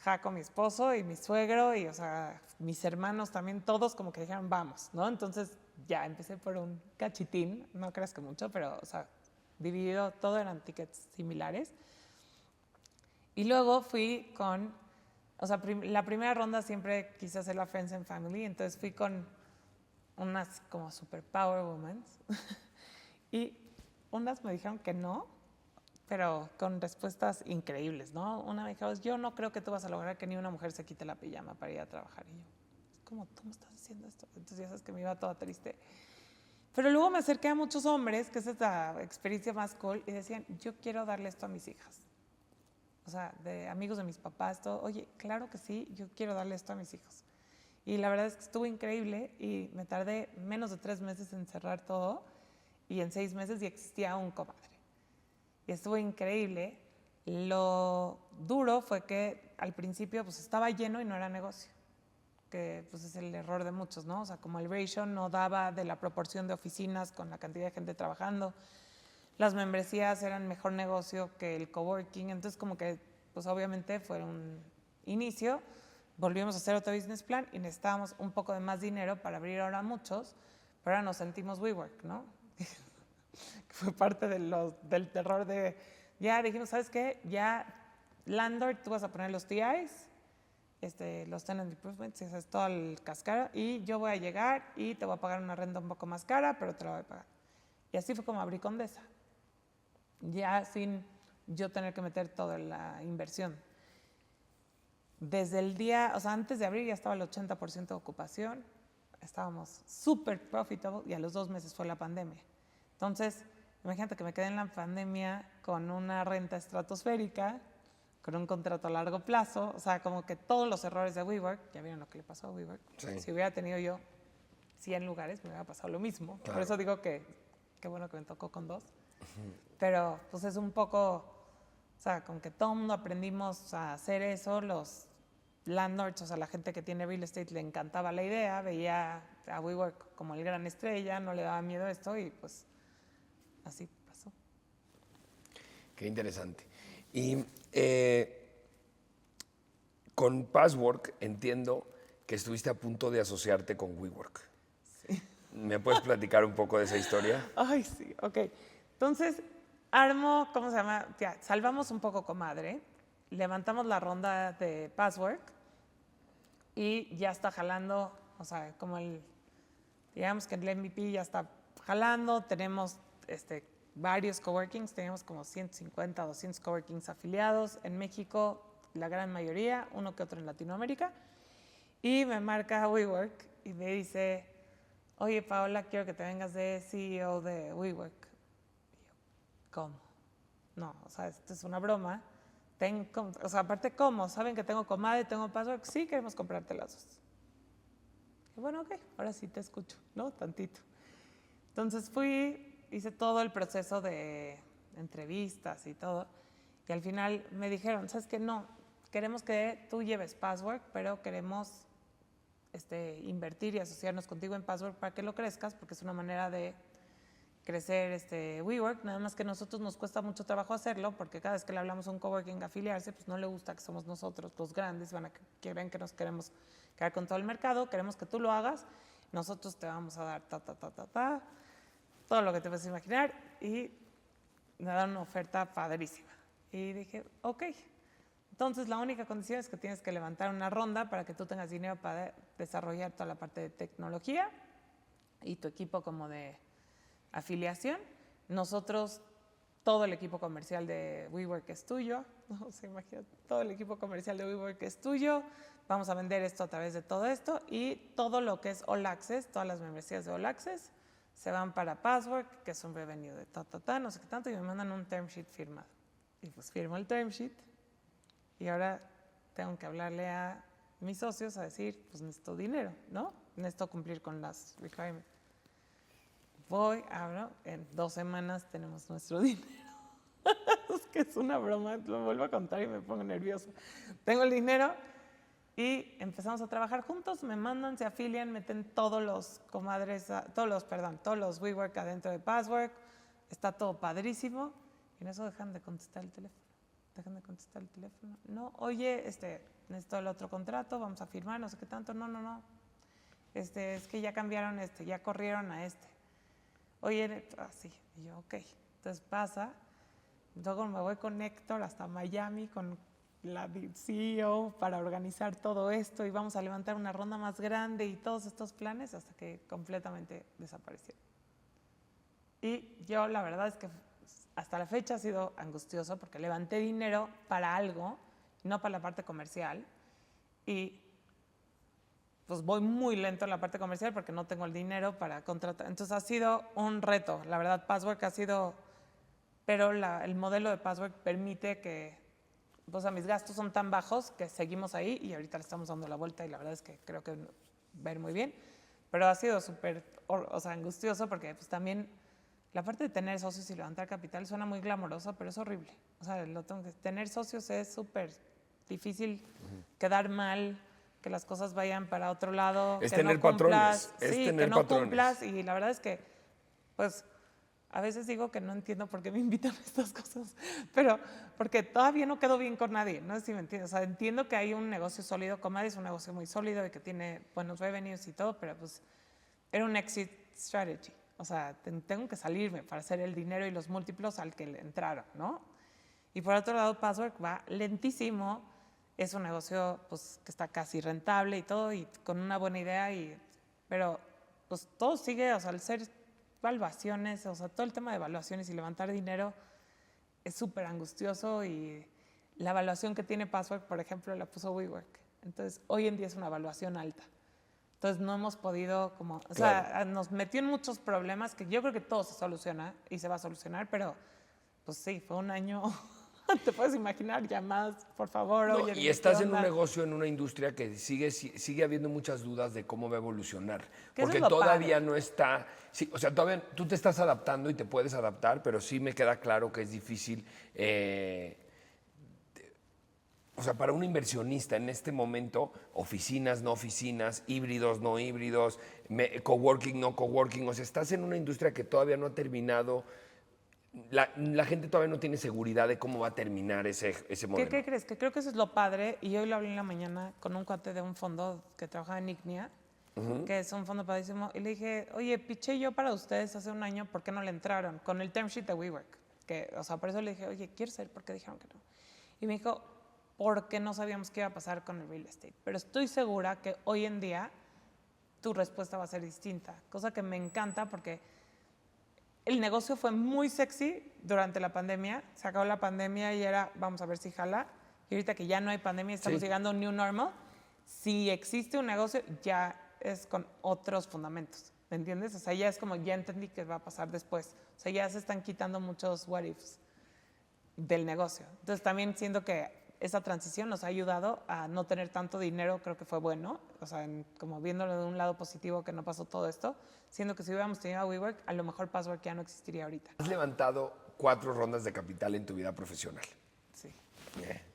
Jaco, mi esposo y mi suegro y, o sea, mis hermanos también, todos como que dijeron, vamos, ¿no? Entonces ya empecé por un cachitín, no creas que mucho, pero, o sea, dividido, todo eran tickets similares. Y luego fui con, o sea, la primera ronda siempre quise hacer la Friends and Family, entonces fui con unas como super power women y unas me dijeron que no, pero con respuestas increíbles, ¿no? Una me dijo, yo no creo que tú vas a lograr que ni una mujer se quite la pijama para ir a trabajar. Y yo, ¿cómo tú me estás diciendo esto? Entonces ya sabes que me iba toda triste. Pero luego me acerqué a muchos hombres, que es esta experiencia más cool, y decían, yo quiero darle esto a mis hijas. O sea, de amigos de mis papás, todo, oye, claro que sí, yo quiero darle esto a mis hijos. Y la verdad es que estuvo increíble y me tardé menos de 3 meses en cerrar todo y en 6 meses ya existía un Comadre. Y estuvo increíble. Lo duro fue que al principio pues estaba lleno y no era negocio, que pues es el error de muchos, ¿no? O sea, como el ratio no daba de la proporción de oficinas con la cantidad de gente trabajando, las membresías eran mejor negocio que el coworking, entonces como que pues obviamente fue un inicio, volvimos a hacer otro business plan y necesitábamos un poco de más dinero para abrir ahora muchos, pero ahora nos sentimos WeWork, ¿no? Que fue parte del terror de, ya dijimos, ¿sabes qué? Ya landlord, tú vas a poner los TIs, los tenant improvements, es todo el cascara, y yo voy a llegar y te voy a pagar una renta un poco más cara, pero te la voy a pagar. Y así fue como abrí Condesa, ya sin yo tener que meter toda la inversión. Desde el día, o sea, antes de abrir ya estaba el 80% de ocupación, estábamos súper profitable y a los 2 meses fue la pandemia. Entonces, imagínate que me quedé en la pandemia con una renta estratosférica, con un contrato a largo plazo, o sea, como que todos los errores de WeWork, ya vieron lo que le pasó a WeWork, Sí. si hubiera tenido yo 100 lugares me hubiera pasado lo mismo. Claro. Por eso digo que qué bueno que me tocó con 2. Pero pues es un poco, o sea, con que todo el mundo aprendimos a hacer eso, los landlords, o sea, la gente que tiene real estate le encantaba la idea, veía a WeWork como el gran estrella, no le daba miedo esto y pues así pasó. Qué interesante. Y con Passwork entiendo que estuviste a punto de asociarte con WeWork. Sí. ¿Me puedes platicar un poco de esa historia? Ay, sí, ok. Entonces, armo, ¿cómo se llama? Ya, salvamos un poco comadre, levantamos la ronda de Passwork y ya está jalando, o sea, como digamos que el MVP ya está jalando, tenemos varios coworkings, tenemos como 150, 200 coworkings afiliados en México, la gran mayoría, uno que otro en Latinoamérica, y me marca WeWork y me dice, oye Paola, quiero que te vengas de CEO de WeWork. Y yo, ¿cómo? No, o sea, esto es una broma. O sea, aparte, ¿cómo? ¿Saben que tengo comadre, tengo Passwork? Sí, queremos comprarte las dos. Y bueno, ok, ahora sí te escucho, ¿no? Tantito. Entonces fui, hice todo el proceso de entrevistas y todo, y al final me dijeron, ¿sabes qué? No, queremos que tú lleves Passwork, pero queremos invertir y asociarnos contigo en Passwork para que lo crezcas, porque es una manera de crecer WeWork, nada más que a nosotros nos cuesta mucho trabajo hacerlo, porque cada vez que le hablamos a un coworking a afiliarse, pues no le gusta que somos nosotros los grandes, quieren que nos queremos quedar con todo el mercado, queremos que tú lo hagas, nosotros te vamos a dar todo lo que te puedes imaginar, y me dan una oferta padrísima. Y dije, ok, entonces la única condición es que tienes que levantar una ronda para que tú tengas dinero para desarrollar toda la parte de tecnología y tu equipo como de afiliación. Nosotros, todo el equipo comercial de WeWork es tuyo, no se imagina, todo el equipo comercial de WeWork es tuyo, vamos a vender esto a través de todo esto y todo lo que es All Access, todas las membresías de All Access se van para Passwork, que es un revenue de no sé qué tanto, y me mandan un term sheet firmado. Y pues firmo el term sheet y ahora tengo que hablarle a mis socios a decir, pues necesito dinero, ¿no? Necesito cumplir con las requirements. Voy, abro, en 2 semanas tenemos nuestro dinero. Es que es una broma, lo vuelvo a contar y me pongo nervioso. Tengo el dinero y empezamos a trabajar juntos, me mandan, se afilian, meten todos los WeWork adentro de Passwork, está todo padrísimo y en eso dejan de contestar el teléfono. No, oye, necesito el otro contrato, vamos a firmar, no sé qué tanto, no. Es que ya cambiaron ya corrieron a Oye, así, y yo, ok. Entonces pasa, luego me voy con Héctor hasta Miami con la CEO para organizar todo esto y vamos a levantar una ronda más grande y todos estos planes hasta que completamente desaparecieron. Y yo la verdad es que hasta la fecha ha sido angustioso porque levanté dinero para algo, no para la parte comercial, y pues voy muy lento en la parte comercial porque no tengo el dinero para contratar. Entonces ha sido un reto, la verdad, Passwork ha sido, pero el modelo de Passwork permite que, pues a mis gastos son tan bajos que seguimos ahí y ahorita le estamos dando la vuelta y la verdad es que creo que va a ir muy bien, pero ha sido súper, angustioso porque pues también la parte de tener socios y levantar capital suena muy glamoroso, pero es horrible. O sea, tener socios es súper difícil, quedar mal, que las cosas vayan para otro lado, Es que tener no cumplas, patrones, es sí, tener que no patrones. cumplas. Y la verdad es que, pues, a veces digo que no entiendo por qué me invitan a estas cosas, pero porque todavía no quedo bien con nadie, no sé si me entiendes. O sea, entiendo que hay un negocio sólido, Comady es un negocio muy sólido y que tiene buenos revenues y todo, pero pues era un exit strategy. O sea, tengo que salirme para hacer el dinero y los múltiplos al que le entraron, ¿no? Y por otro lado, Passwork va lentísimo, es un negocio pues, que está casi rentable y todo, y con una buena idea, pero pues todo sigue, o sea, al ser valuaciones, o sea, todo el tema de evaluaciones y levantar dinero es súper angustioso, y la evaluación que tiene Passwork, por ejemplo, la puso WeWork. Entonces, hoy en día es una evaluación alta. Entonces, no hemos podido como, o sea, nos metió en muchos problemas que yo creo que todo se soluciona y se va a solucionar, pero pues sí, fue un año, te puedes imaginar, llamadas, por favor, No, oye, y dime estás qué en un onda. negocio, en una industria que sigue habiendo muchas dudas de cómo va a evolucionar. Que eso Porque es lo todavía padre. no está. Sí, o sea, todavía tú te estás adaptando y te puedes adaptar, pero sí me queda claro que es difícil. O sea, para un inversionista en este momento, oficinas, no oficinas, híbridos, no híbridos, coworking, no coworking. O sea, estás en una industria que todavía no ha terminado. La gente todavía no tiene seguridad de cómo va a terminar ese modelo. ¿Qué crees? Que creo que eso es lo padre, y hoy lo hablé en la mañana con un cuate de un fondo que trabaja en Ignia, que es un fondo padrísimo, y le dije, oye, piché yo para ustedes hace un año, ¿por qué no le entraron? Con el term sheet de WeWork. Que, o sea, por eso le dije, oye, ¿quieres ser? ¿Por qué dijeron que no? Y me dijo, porque no sabíamos qué iba a pasar con el real estate. Pero estoy segura que hoy en día tu respuesta va a ser distinta, cosa que me encanta porque el negocio fue muy sexy durante la pandemia, se acabó la pandemia y era, vamos a ver si jala, y ahorita que ya no hay pandemia, estamos llegando a un new normal, si existe un negocio ya es con otros fundamentos, ¿me entiendes? O sea, ya es como, ya entendí qué va a pasar después, o sea, ya se están quitando muchos what ifs del negocio. Entonces también siento que esa transición nos ha ayudado a no tener tanto dinero, creo que fue bueno, o sea, como viéndolo de un lado positivo que no pasó todo esto, siendo que si hubiéramos tenido a WeWork, a lo mejor Passwork ya no existiría ahorita. Has levantado 4 rondas de capital en tu vida profesional. Sí.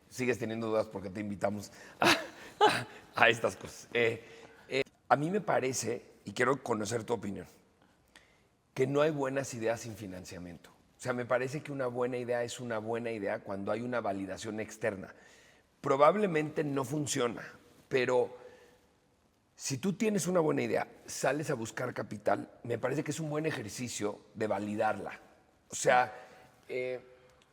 Sigues teniendo dudas porque te invitamos a estas cosas. A mí me parece, y quiero conocer tu opinión, que no hay buenas ideas sin financiamiento. O sea, me parece que una buena idea es una buena idea cuando hay una validación externa. Probablemente no funciona, pero si tú tienes una buena idea, sales a buscar capital, me parece que es un buen ejercicio de validarla. O sea,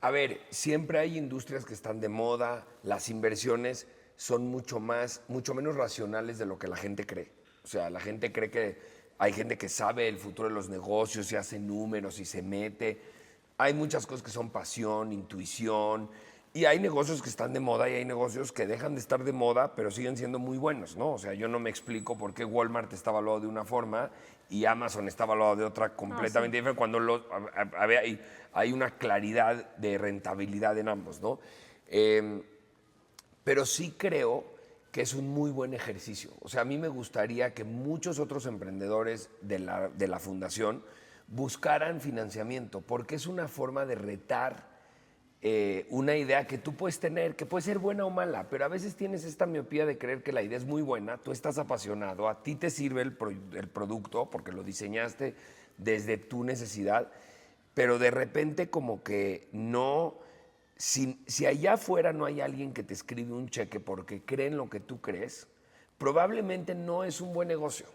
a ver, siempre hay industrias que están de moda, las inversiones son mucho menos racionales de lo que la gente cree. O sea, la gente cree que hay gente que sabe el futuro de los negocios y hace números y se mete. Hay muchas cosas que son pasión, intuición, y hay negocios que están de moda y hay negocios que dejan de estar de moda, pero siguen siendo muy buenos, ¿no? O sea, yo no me explico por qué Walmart está evaluado de una forma y Amazon está evaluado de otra completamente diferente, cuando hay una claridad de rentabilidad en ambos, ¿no? Pero sí creo que es un muy buen ejercicio. O sea, a mí me gustaría que muchos otros emprendedores de la fundación buscaran financiamiento, porque es una forma de retar una idea que tú puedes tener, que puede ser buena o mala, pero a veces tienes esta miopía de creer que la idea es muy buena, tú estás apasionado, a ti te sirve el producto porque lo diseñaste desde tu necesidad, pero de repente como que no, si allá afuera no hay alguien que te escribe un cheque porque cree en lo que tú crees, probablemente no es un buen negocio.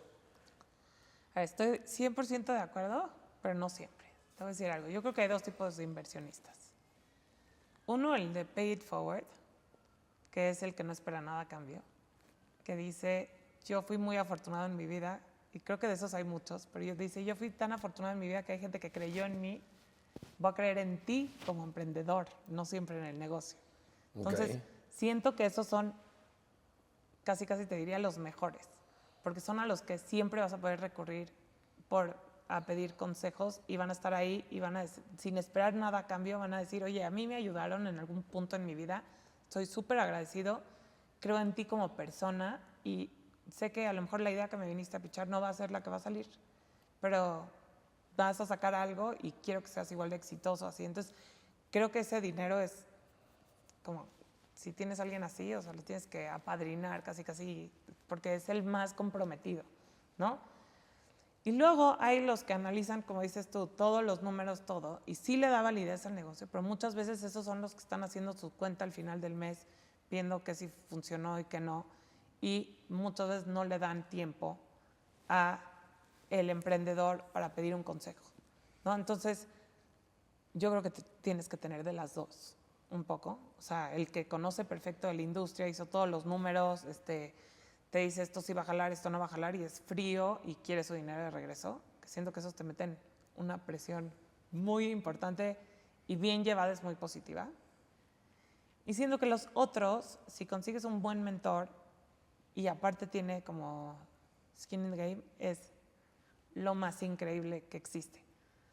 Estoy 100% de acuerdo, pero no siempre. Te voy a decir algo. Yo creo que hay dos tipos de inversionistas. Uno, el de pay it forward, que es el que no espera nada a cambio, que dice, yo fui muy afortunado en mi vida, y creo que de esos hay muchos, pero dice, yo fui tan afortunado en mi vida que hay gente que creyó en mí, voy a creer en ti como emprendedor, no siempre en el negocio. Entonces, siento que esos son, casi te diría, los mejores, porque son a los que siempre vas a poder recurrir a pedir consejos y van a estar ahí y sin esperar nada a cambio, van a decir, oye, a mí me ayudaron en algún punto en mi vida, estoy súper agradecido, creo en ti como persona y sé que a lo mejor la idea que me viniste a pichar no va a ser la que va a salir, pero vas a sacar algo y quiero que seas igual de exitoso, así. Entonces, creo que ese dinero es como, si tienes a alguien así, o sea, lo tienes que apadrinar casi, porque es el más comprometido, ¿no? Y luego hay los que analizan, como dices tú, todos los números, todo, y sí le da validez al negocio, pero muchas veces esos son los que están haciendo su cuenta al final del mes, viendo que sí funcionó y que no, y muchas veces no le dan tiempo a el emprendedor para pedir un consejo, ¿no? Entonces, yo creo que tienes que tener de las dos, un poco. O sea, el que conoce perfecto de la industria, hizo todos los números, te dice esto sí va a jalar, esto no va a jalar, y es frío y quiere su dinero de regreso, que siento que esos te meten una presión muy importante y bien llevada es muy positiva. Y siento que los otros, si consigues un buen mentor y aparte tiene como skin in the game, es lo más increíble que existe.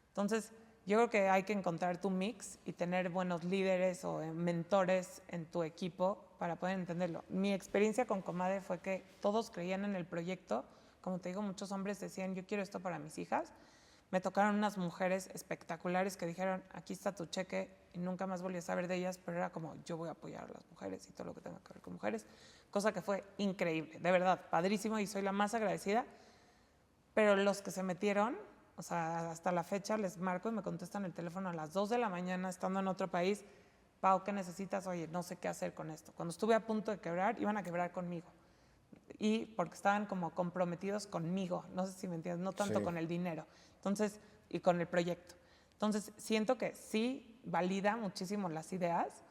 Entonces, yo creo que hay que encontrar tu mix y tener buenos líderes o mentores en tu equipo para poder entenderlo. Mi experiencia con Comade fue que todos creían en el proyecto. Como te digo, muchos hombres decían, yo quiero esto para mis hijas. Me tocaron unas mujeres espectaculares que dijeron, aquí está tu cheque, y nunca más volví a saber de ellas, pero era como, yo voy a apoyar a las mujeres y todo lo que tenga que ver con mujeres. Cosa que fue increíble, de verdad, padrísimo, y soy la más agradecida. Pero los que se metieron, o sea, hasta la fecha les marco y me contestan el teléfono a las 2 de la mañana estando en otro país. Pau, ¿qué necesitas? Oye, no sé qué hacer con esto. Cuando estuve a punto de quebrar, iban a quebrar conmigo. Y porque estaban como comprometidos conmigo, no sé si me entiendes, no tanto con el dinero. Entonces, y con el proyecto. Entonces, siento que sí valida muchísimo las ideas,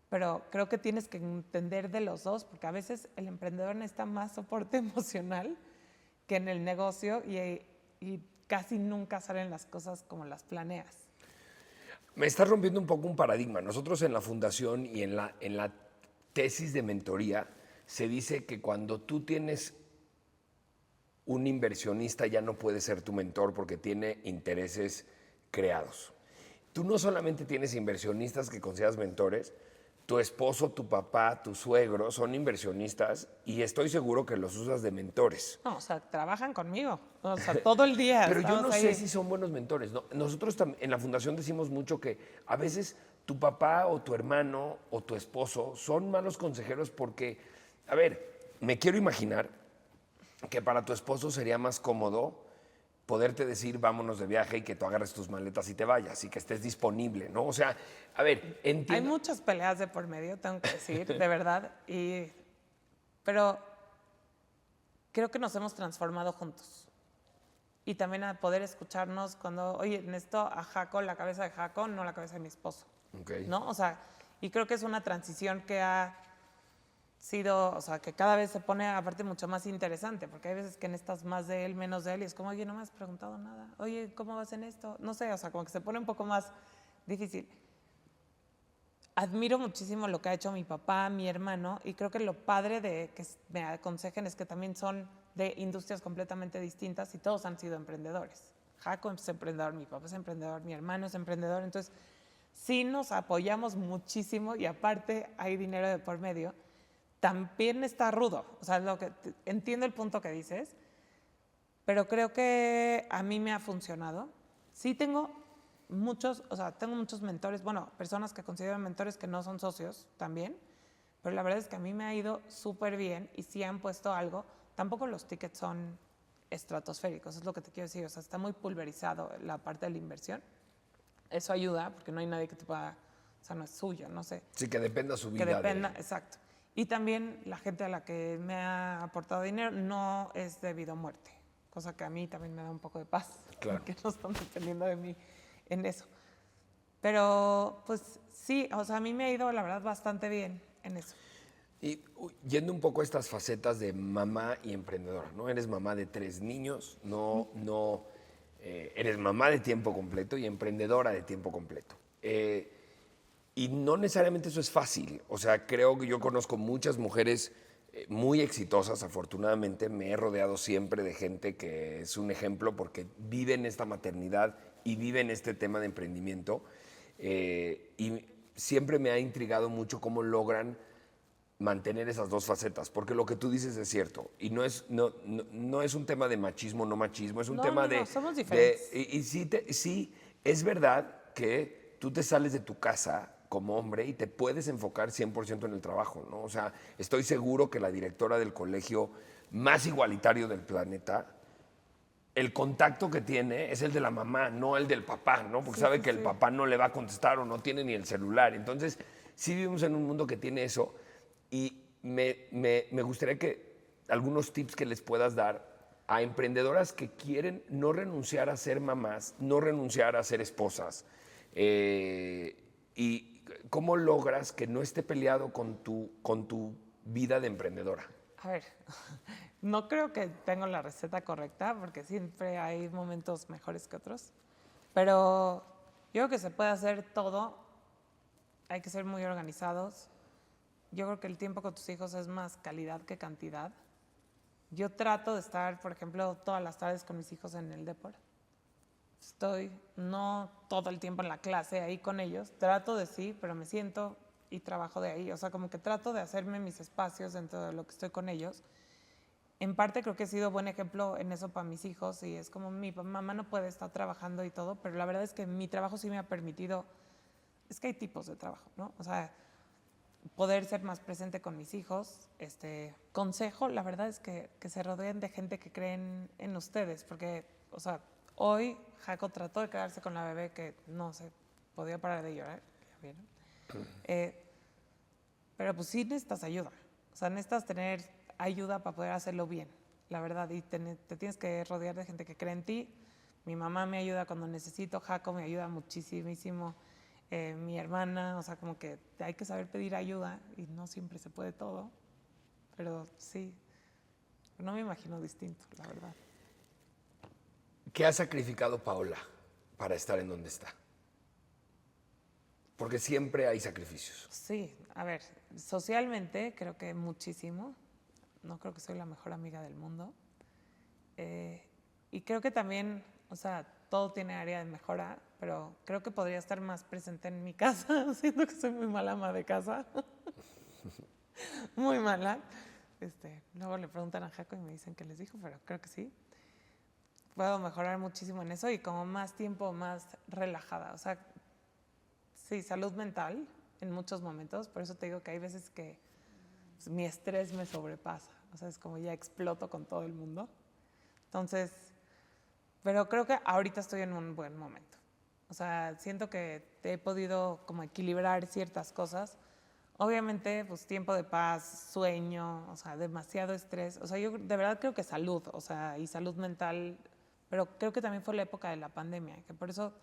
pero creo que tienes que entender de los dos, porque a veces el emprendedor necesita más soporte emocional que en el negocio y casi nunca salen las cosas como las planeas. Me estás rompiendo un poco un paradigma. Nosotros en la fundación y en la tesis de mentoría se dice que cuando tú tienes un inversionista ya no puede ser tu mentor porque tiene intereses creados. Tú no solamente tienes inversionistas que consideras mentores, tu esposo, tu papá, tu suegro son inversionistas y estoy seguro que los usas de mentores. No, o sea, trabajan conmigo, o sea, todo el día. Pero yo no ahí. sé si son buenos mentores. ¿No? Nosotros en la fundación decimos mucho que a veces tu papá o tu hermano o tu esposo son malos consejeros porque, a ver, me quiero imaginar que para tu esposo sería más cómodo poderte decir vámonos de viaje y que tú agarres tus maletas y te vayas y que estés disponible, ¿no? O sea, a ver, entiendo. Hay muchas peleas de por medio, tengo que decir, de verdad, pero creo que nos hemos transformado juntos. Y también a poder escucharnos cuando, oye, necesito a Jaco, la cabeza de Jaco, no la cabeza de mi esposo. Okay. ¿No? O sea, y creo que es una transición que ha sido, o sea, que cada vez se pone aparte mucho más interesante, porque hay veces que necesitas más de él, menos de él, y es como, oye, no me has preguntado nada, oye, ¿cómo vas en esto? No sé, o sea, como que se pone un poco más difícil. Admiro muchísimo lo que ha hecho mi papá, mi hermano, y creo que lo padre de que me aconsejen es que también son de industrias completamente distintas y todos han sido emprendedores. Jaco es emprendedor, mi papá es emprendedor, mi hermano es emprendedor, entonces sí nos apoyamos muchísimo y aparte hay dinero de por medio. También está rudo, o sea, entiendo el punto que dices, pero creo que a mí me ha funcionado. Sí tengo muchos mentores, bueno, personas que considero mentores que no son socios también, pero la verdad es que a mí me ha ido súper bien y sí han puesto algo. Tampoco los tickets son estratosféricos, es lo que te quiero decir, o sea, está muy pulverizado la parte de la inversión. Eso ayuda porque no hay nadie que te pueda, o sea, no es suyo, no sé. Sí, que dependa su vida. Que dependa, exacto. Y también la gente a la que me ha aportado dinero no es debido a muerte, cosa que a mí también me da un poco de paz, claro, que no están dependiendo de mí en eso. Pero pues sí, o sea, a mí me ha ido la verdad bastante bien en eso. Y yendo un poco a estas facetas de mamá y emprendedora, ¿no? Eres mamá de 3 niños, eres mamá de tiempo completo y emprendedora de tiempo completo. Y no necesariamente eso es fácil. O sea, creo que yo conozco muchas mujeres muy exitosas, afortunadamente. Me he rodeado siempre de gente que es un ejemplo porque viven esta maternidad y viven este tema de emprendimiento. Y siempre me ha intrigado mucho cómo logran mantener esas dos facetas, porque lo que tú dices es cierto, y no es un tema de machismo, no machismo, es un tema de... somos diferentes. Y sí, es verdad que tú te sales de tu casa como hombre y te puedes enfocar 100% en el trabajo, ¿no? O sea, estoy seguro que la directora del colegio más igualitario del planeta, el contacto que tiene es el de la mamá, no el del papá, ¿no? Porque sabe que el papá no le va a contestar o no tiene ni el celular. Entonces, sí vivimos en un mundo que tiene eso. Y me gustaría que algunos tips que les puedas dar a emprendedoras que quieren no renunciar a ser mamás, no renunciar a ser esposas. Y cómo logras que no esté peleado con tu vida de emprendedora. A ver, no creo que tengo la receta correcta porque siempre hay momentos mejores que otros, pero yo creo que se puede hacer todo, hay que ser muy organizados. Yo creo que el tiempo con tus hijos es más calidad que cantidad. Yo trato de estar, por ejemplo, todas las tardes con mis hijos en el deporte. Estoy no todo el tiempo en la clase ahí con ellos, trato de sí, pero me siento y trabajo de ahí. O sea, como que trato de hacerme mis espacios dentro de lo que estoy con ellos. En parte creo que he sido buen ejemplo en eso para mis hijos y es como mi mamá no puede estar trabajando y todo, pero la verdad es que mi trabajo sí me ha permitido, es que hay tipos de trabajo, ¿no? O sea, poder ser más presente con mis hijos. Consejo, la verdad es que se rodeen de gente que creen en ustedes, porque, o sea, hoy Jaco trató de quedarse con la bebé que no se podía parar de llorar, ¿ya vieron? Pero pues sí necesitas ayuda, o sea, necesitas tener ayuda para poder hacerlo bien, la verdad, y te tienes que rodear de gente que cree en ti. Mi mamá me ayuda cuando necesito, Jaco me ayuda muchísimo. Mi hermana, o sea, como que hay que saber pedir ayuda y no siempre se puede todo, pero sí, no me imagino distinto, la verdad. ¿Qué ha sacrificado Paola para estar en donde está? Porque siempre hay sacrificios. Sí, a ver, socialmente creo que muchísimo, no creo que soy la mejor amiga del mundo, y creo que también, o sea, todo tiene área de mejora, pero creo que podría estar más presente en mi casa. Siento que soy muy mala ama de casa. Muy mala. Luego le preguntan a Jaco y me dicen que les dijo, pero creo que sí. Puedo mejorar muchísimo en eso y como más tiempo, más relajada. O sea, sí, salud mental en muchos momentos. Por eso te digo que hay veces que pues, mi estrés me sobrepasa. O sea, es como ya exploto con todo el mundo. Entonces, pero creo que ahorita estoy en un buen momento. O sea, siento que he podido como equilibrar ciertas cosas. Obviamente, pues tiempo de paz, sueño, o sea, demasiado estrés. O sea, yo de verdad creo que salud, o sea, y salud mental, pero creo que también fue la época de la pandemia, que por eso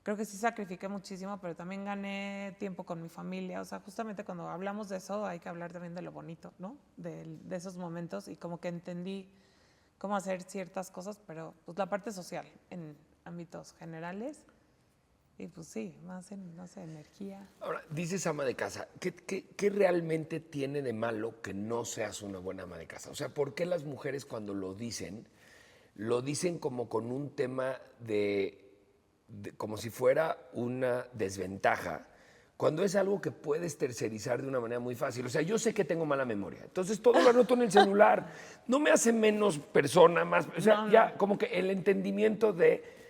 creo que sí sacrifiqué muchísimo, pero también gané tiempo con mi familia. O sea, justamente cuando hablamos de eso hay que hablar también de lo bonito, ¿no? De esos momentos y como que entendí cómo hacer ciertas cosas, pero pues la parte social en ámbitos generales y pues sí, más en, no sé, energía. Ahora, dices ama de casa, ¿qué realmente tiene de malo que no seas una buena ama de casa? O sea, ¿por qué las mujeres cuando lo dicen como con un tema como si fuera una desventaja, cuando es algo que puedes tercerizar de una manera muy fácil? O sea, yo sé que tengo mala memoria, entonces todo lo anoto en el celular. No me hace menos persona, más... O sea, ya como que el entendimiento de...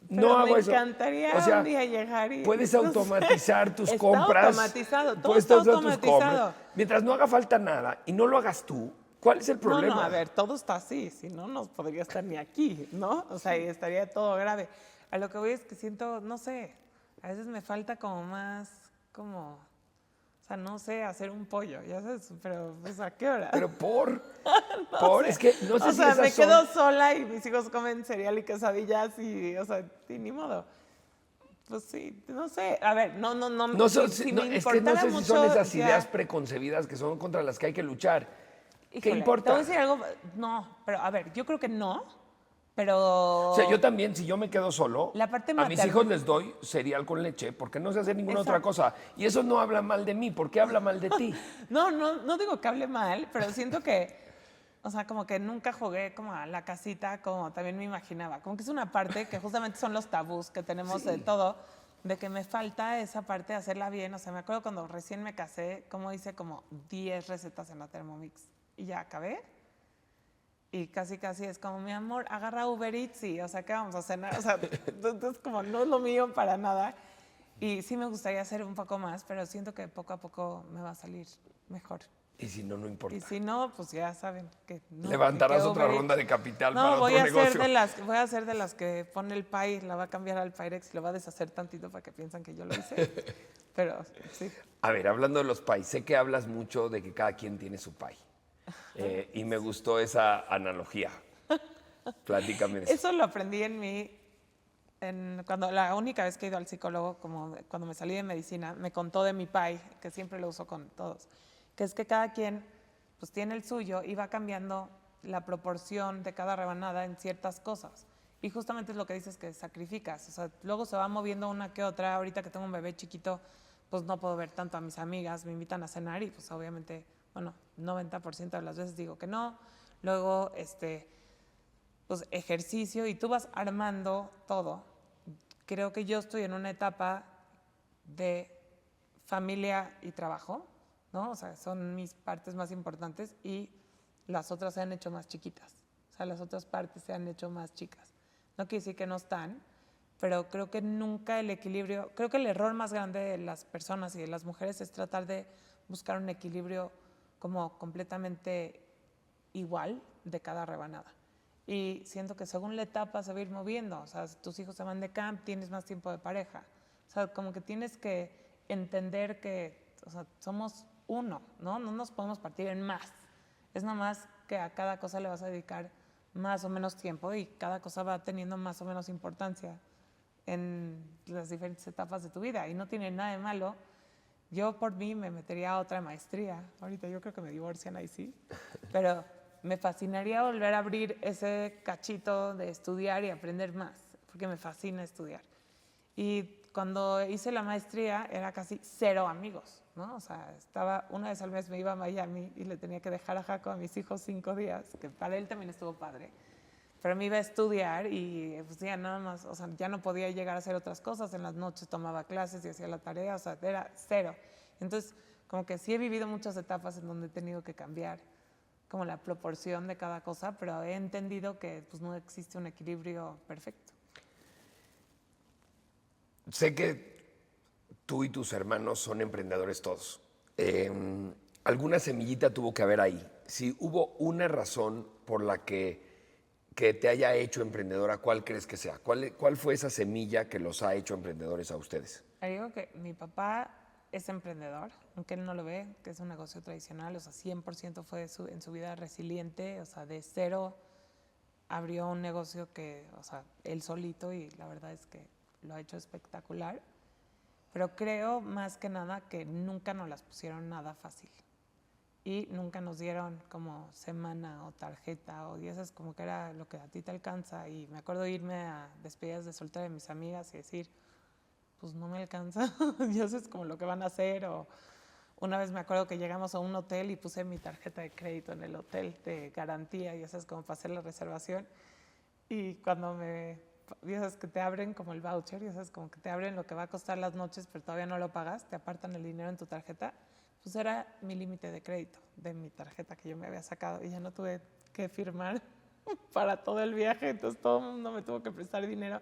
Pero no hago eso. Me encantaría o sea, un día llegar y... puedes automatizar tus está compras. automatizado, todo está automatizado. Mientras no haga falta nada y no lo hagas tú, ¿cuál es el problema? No, a ver, todo está así, si no, no podría estar ni aquí, ¿no? O sea, y estaría todo grave. A lo que voy es que siento, no sé, a veces me falta como más, como, o sea, no sé, hacer un pollo, ya sabes, pero pues ¿a qué hora? Pero sé. Es que no sé o si sea, esas me son... quedo sola y mis hijos comen cereal y quesadillas y, o sea, y ni modo. Pues sí, no sé. A ver, no, es que no sé si son esas ideas ya, preconcebidas que son contra las que hay que luchar. ¿Qué híjole, importa? Te voy a decir algo, no, pero a ver, yo creo que no, pero... O sea, yo también, si yo me quedo solo, La parte a mis materna- hijos les doy cereal con leche porque no sé hacer ninguna otra Exacto. cosa. Y eso no habla mal de mí. ¿Por qué habla mal de ti? No digo que hable mal, pero siento que, o sea, como que nunca jugué como a la casita como también me imaginaba. Como que es una parte que justamente son los tabús que tenemos de todo. de que me falta esa parte de hacerla bien. O sea, me acuerdo cuando recién me casé, como hice como 10 recetas en la Thermomix y ya acabé. Y casi es como, mi amor, agarra Uber Eats y, o sea, ¿qué vamos a cenar? O sea, entonces como no es lo mío para nada. Y sí me gustaría hacer un poco más, pero siento que poco a poco me va a salir mejor. Y si no, no importa. Y si no, pues ya saben que no. Levantarás que otra Uber Eats- ronda de capital No, para voy otro a negocio. voy a ser de las que pone el pie, la va a cambiar al Pyrex y lo va a deshacer tantito para que piensan que yo lo hice. Pero sí. A ver, hablando de los pies, sé que hablas mucho de que cada quien tiene su pie. Y me gustó esa analogía. Platícame de eso. Eso lo aprendí cuando la única vez que he ido al psicólogo, como cuando me salí de medicina, me contó de mi pie, que siempre lo uso con todos, que es que cada quien pues tiene el suyo y va cambiando la proporción de cada rebanada en ciertas cosas. Y justamente es lo que dices, que sacrificas. O sea, luego se va moviendo una que otra. Ahorita que tengo un bebé chiquito, pues no puedo ver tanto a mis amigas, me invitan a cenar y pues obviamente, bueno, 90% de las veces digo que no. Luego, pues ejercicio y tú vas armando todo. Creo que yo estoy en una etapa de familia y trabajo, ¿no? O sea, son mis partes más importantes y las otras se han hecho más chiquitas. O sea, las otras partes se han hecho más chicas. No quiere decir que no están, pero creo que nunca el equilibrio, creo que el error más grande de las personas y de las mujeres es tratar de buscar un equilibrio como completamente igual de cada rebanada. Y siento que según la etapa se va a ir moviendo. O sea, si tus hijos se van de camp, tienes más tiempo de pareja. O sea, como que tienes que entender que, o sea, somos uno, ¿no? No nos podemos partir en más. Es nada más que a cada cosa le vas a dedicar más o menos tiempo y cada cosa va teniendo más o menos importancia en las diferentes etapas de tu vida. Y no tiene nada de malo. Yo por mí me metería a otra maestría. Ahorita yo creo que me divorcian ahí sí. Pero me fascinaría volver a abrir ese cachito de estudiar y aprender más, porque me fascina estudiar. Y cuando hice la maestría era casi cero amigos, ¿no? O sea, una vez al mes me iba a Miami y le tenía que dejar a Jaco a mis hijos 5 días, que para él también estuvo padre. Pero me iba a estudiar y pues ya nada más, o sea, ya no podía llegar a hacer otras cosas. En las noches tomaba clases y hacía la tarea, o sea, era cero. Entonces, como que sí he vivido muchas etapas en donde he tenido que cambiar como la proporción de cada cosa, pero he entendido que pues, no existe un equilibrio perfecto. Sé que tú y tus hermanos son emprendedores todos. Alguna semillita tuvo que haber ahí. Si hubo una razón por la que te haya hecho emprendedora, ¿cuál crees que sea? ¿Cuál fue esa semilla que los ha hecho emprendedores a ustedes? Digo que mi papá es emprendedor, aunque él no lo ve, que es un negocio tradicional, o sea, 100% fue en su vida resiliente, o sea, de cero abrió un negocio que, o sea, él solito, y la verdad es que lo ha hecho espectacular, pero creo más que nada que nunca nos las pusieron nada fácil y nunca nos dieron como semana o tarjeta o días, es como que era lo que a ti te alcanza. Y me acuerdo irme a despedidas de soltera de mis amigas y decir, pues no me alcanza, ya sé como lo que van a hacer. O una vez me acuerdo que llegamos a un hotel y puse mi tarjeta de crédito en el hotel de garantía, ya sabes, como para hacer la reservación. Y cuando ya sabes que te abren como el voucher, ya sabes, como que te abren lo que va a costar las noches, pero todavía no lo pagas, te apartan el dinero en tu tarjeta, pues era mi límite de crédito de mi tarjeta que yo me había sacado y ya no tuve que firmar para todo el viaje, entonces todo el mundo me tuvo que prestar dinero.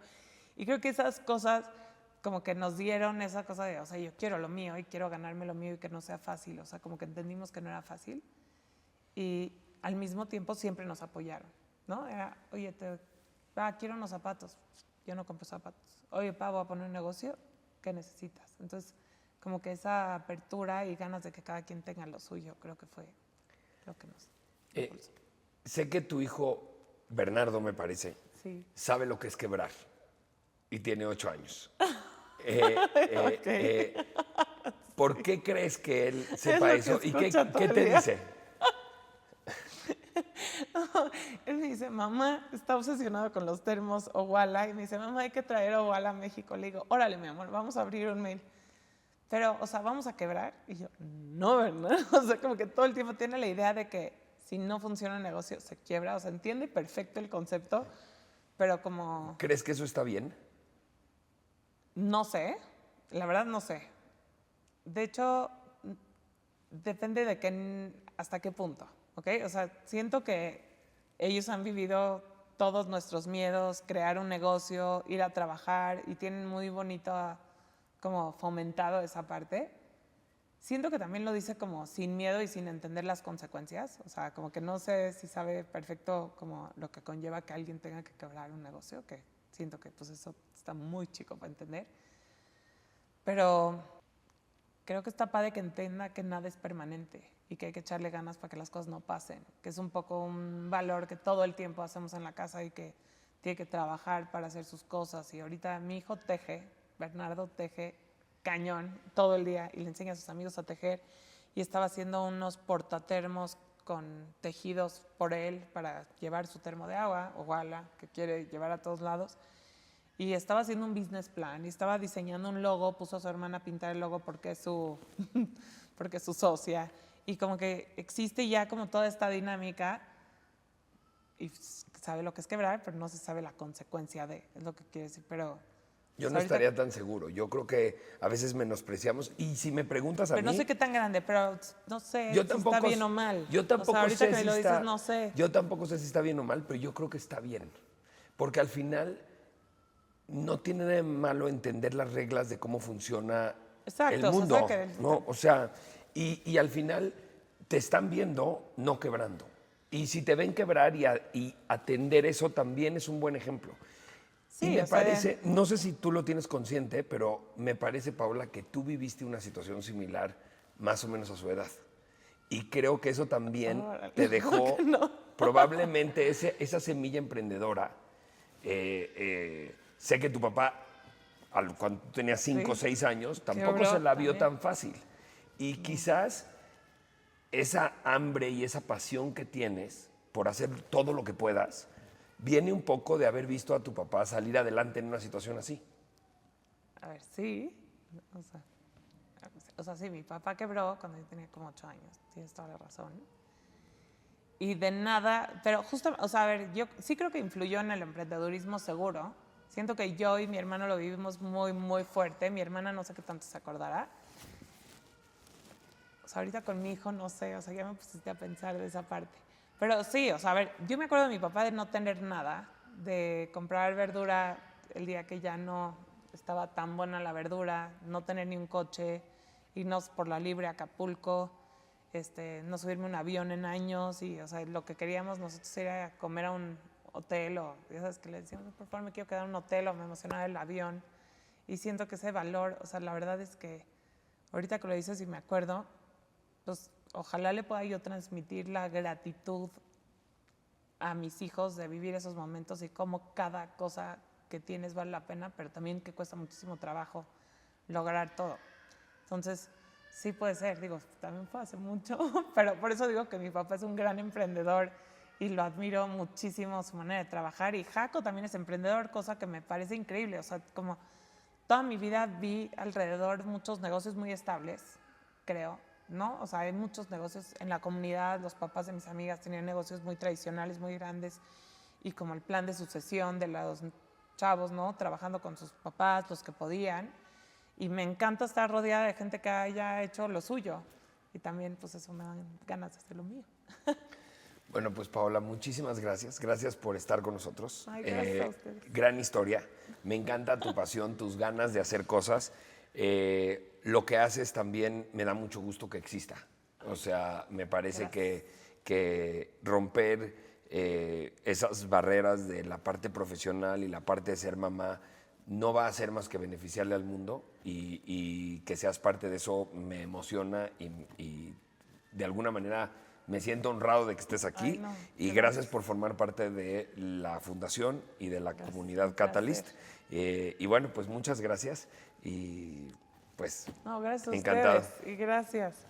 Y creo que esas cosas como que nos dieron esa cosa de, o sea, yo quiero lo mío y quiero ganarme lo mío y que no sea fácil, o sea, como que entendimos que no era fácil y al mismo tiempo siempre nos apoyaron, ¿no? Era, oye, quiero unos zapatos, yo no compro zapatos. Oye, voy a poner un negocio, ¿qué necesitas? Entonces, como que esa apertura y ganas de que cada quien tenga lo suyo, creo que fue lo que nos impulsó. Sé que tu hijo, Bernardo me parece, Sí. sabe lo que es quebrar y tiene 8 años. ¿Por qué crees que él sepa eso? ¿Y qué te dice? Él me dice, mamá, está obsesionado con los termos Owala, y me dice, mamá, hay que traer Owala a México. Le digo, órale, mi amor, vamos a abrir un mail. Pero, o sea, ¿vamos a quebrar? Y yo, no, ¿verdad? O sea, como que todo el tiempo tiene la idea de que si no funciona el negocio, se quiebra. O sea, entiende perfecto el concepto, pero como... ¿Crees que eso está bien? No sé, la verdad no sé. De hecho, depende de hasta qué punto, ¿ok? O sea, siento que ellos han vivido todos nuestros miedos, crear un negocio, ir a trabajar y tienen muy bonito como fomentado esa parte. Siento que también lo dice como sin miedo y sin entender las consecuencias. O sea, como que no sé si sabe perfecto como lo que conlleva que alguien tenga que quebrar un negocio, que siento que pues eso está muy chico para entender. Pero creo que está padre que entienda que nada es permanente y que hay que echarle ganas para que las cosas no pasen. Que es un poco un valor que todo el tiempo hacemos en la casa y que tiene que trabajar para hacer sus cosas. Y ahorita mi hijo teje, Bernardo teje cañón todo el día y le enseña a sus amigos a tejer y estaba haciendo unos portatermos con tejidos por él para llevar su termo de agua o guala que quiere llevar a todos lados y estaba haciendo un business plan y estaba diseñando un logo, puso a su hermana a pintar el logo porque es su porque es su socia y como que existe ya como toda esta dinámica y sabe lo que es quebrar, pero no se sabe la consecuencia de, es lo que quiere decir, pero Yo no ahorita, estaría tan seguro. Yo creo que a veces menospreciamos. Y si me preguntas a pero mí... no sé qué tan grande, pero no sé Yo si tampoco, está bien o mal. Yo tampoco o sea, ahorita sé que me si lo está, dices, no sé. Yo tampoco sé si está bien o mal, pero yo creo que está bien. Porque al final no tiene nada de malo entender las reglas de cómo funciona Exacto, el o sea, mundo. sabe que- ¿No? O sea, y al final te están viendo no quebrando. Y si te ven quebrar y atender eso también es un buen ejemplo. Sí, Y me o sea, parece, no sé si tú lo tienes consciente, pero me parece, Paula, que tú viviste una situación similar más o menos a su edad. Y creo que eso también Órale. te dejó No. probablemente esa semilla emprendedora. Sé que tu papá, cuando tú tenías 5 o Sí. 6 años, tampoco Quebró se la vio también. tan fácil. Y quizás esa hambre y esa pasión que tienes por hacer todo lo que puedas, viene un poco de haber visto a tu papá salir adelante en una situación así. A ver, sí. O sea, sí, mi papá quebró cuando yo tenía como 8 años. Tienes toda la razón. Y de nada, pero justo, o sea, a ver, yo sí creo que influyó en el emprendedurismo seguro. Siento que yo y mi hermano lo vivimos muy, muy fuerte. Mi hermana no sé qué tanto se acordará. O sea, ahorita con mi hijo no sé, o sea, ya me pusiste a pensar de esa parte. Pero sí, o sea, a ver, yo me acuerdo de mi papá de no tener nada, de comprar verdura el día que ya no estaba tan buena la verdura, no tener ni un coche, irnos por la libre a Acapulco, no subirme a un avión en años y, o sea, lo que queríamos nosotros era comer a un hotel o, ya sabes, que le decíamos, por favor, me quiero quedar en un hotel o me emocionaba el avión. Y siento que ese valor, o sea, la verdad es que ahorita que lo dices y me acuerdo, pues ojalá le pueda yo transmitir la gratitud a mis hijos de vivir esos momentos y cómo cada cosa que tienes vale la pena, pero también que cuesta muchísimo trabajo lograr todo. Entonces, sí puede ser, digo, también fue hace mucho, pero por eso digo que mi papá es un gran emprendedor y lo admiro muchísimo su manera de trabajar. Y Jaco también es emprendedor, cosa que me parece increíble. O sea, como toda mi vida vi alrededor muchos negocios muy estables, creo, ¿no? O sea, hay muchos negocios en la comunidad, los papás de mis amigas tenían negocios muy tradicionales, muy grandes, y como el plan de sucesión de los chavos, ¿no? Trabajando con sus papás, los que podían, y me encanta estar rodeada de gente que haya hecho lo suyo, y también pues eso me dan ganas de hacer lo mío. Bueno, pues Paola, muchísimas gracias. Gracias por estar con nosotros. Ay, gracias a ustedes. Gran historia. Me encanta tu pasión, tus ganas de hacer cosas. Lo que haces también me da mucho gusto que exista. O sea, me parece que romper esas barreras de la parte profesional y la parte de ser mamá no va a hacer más que beneficiarle al mundo y que seas parte de eso me emociona y de alguna manera me siento honrado de que estés aquí. Ay, no, y gracias por formar parte de la fundación y de la comunidad un placer. Catalyst. Y bueno, pues muchas gracias y pues No, gracias a encantado. ustedes y gracias.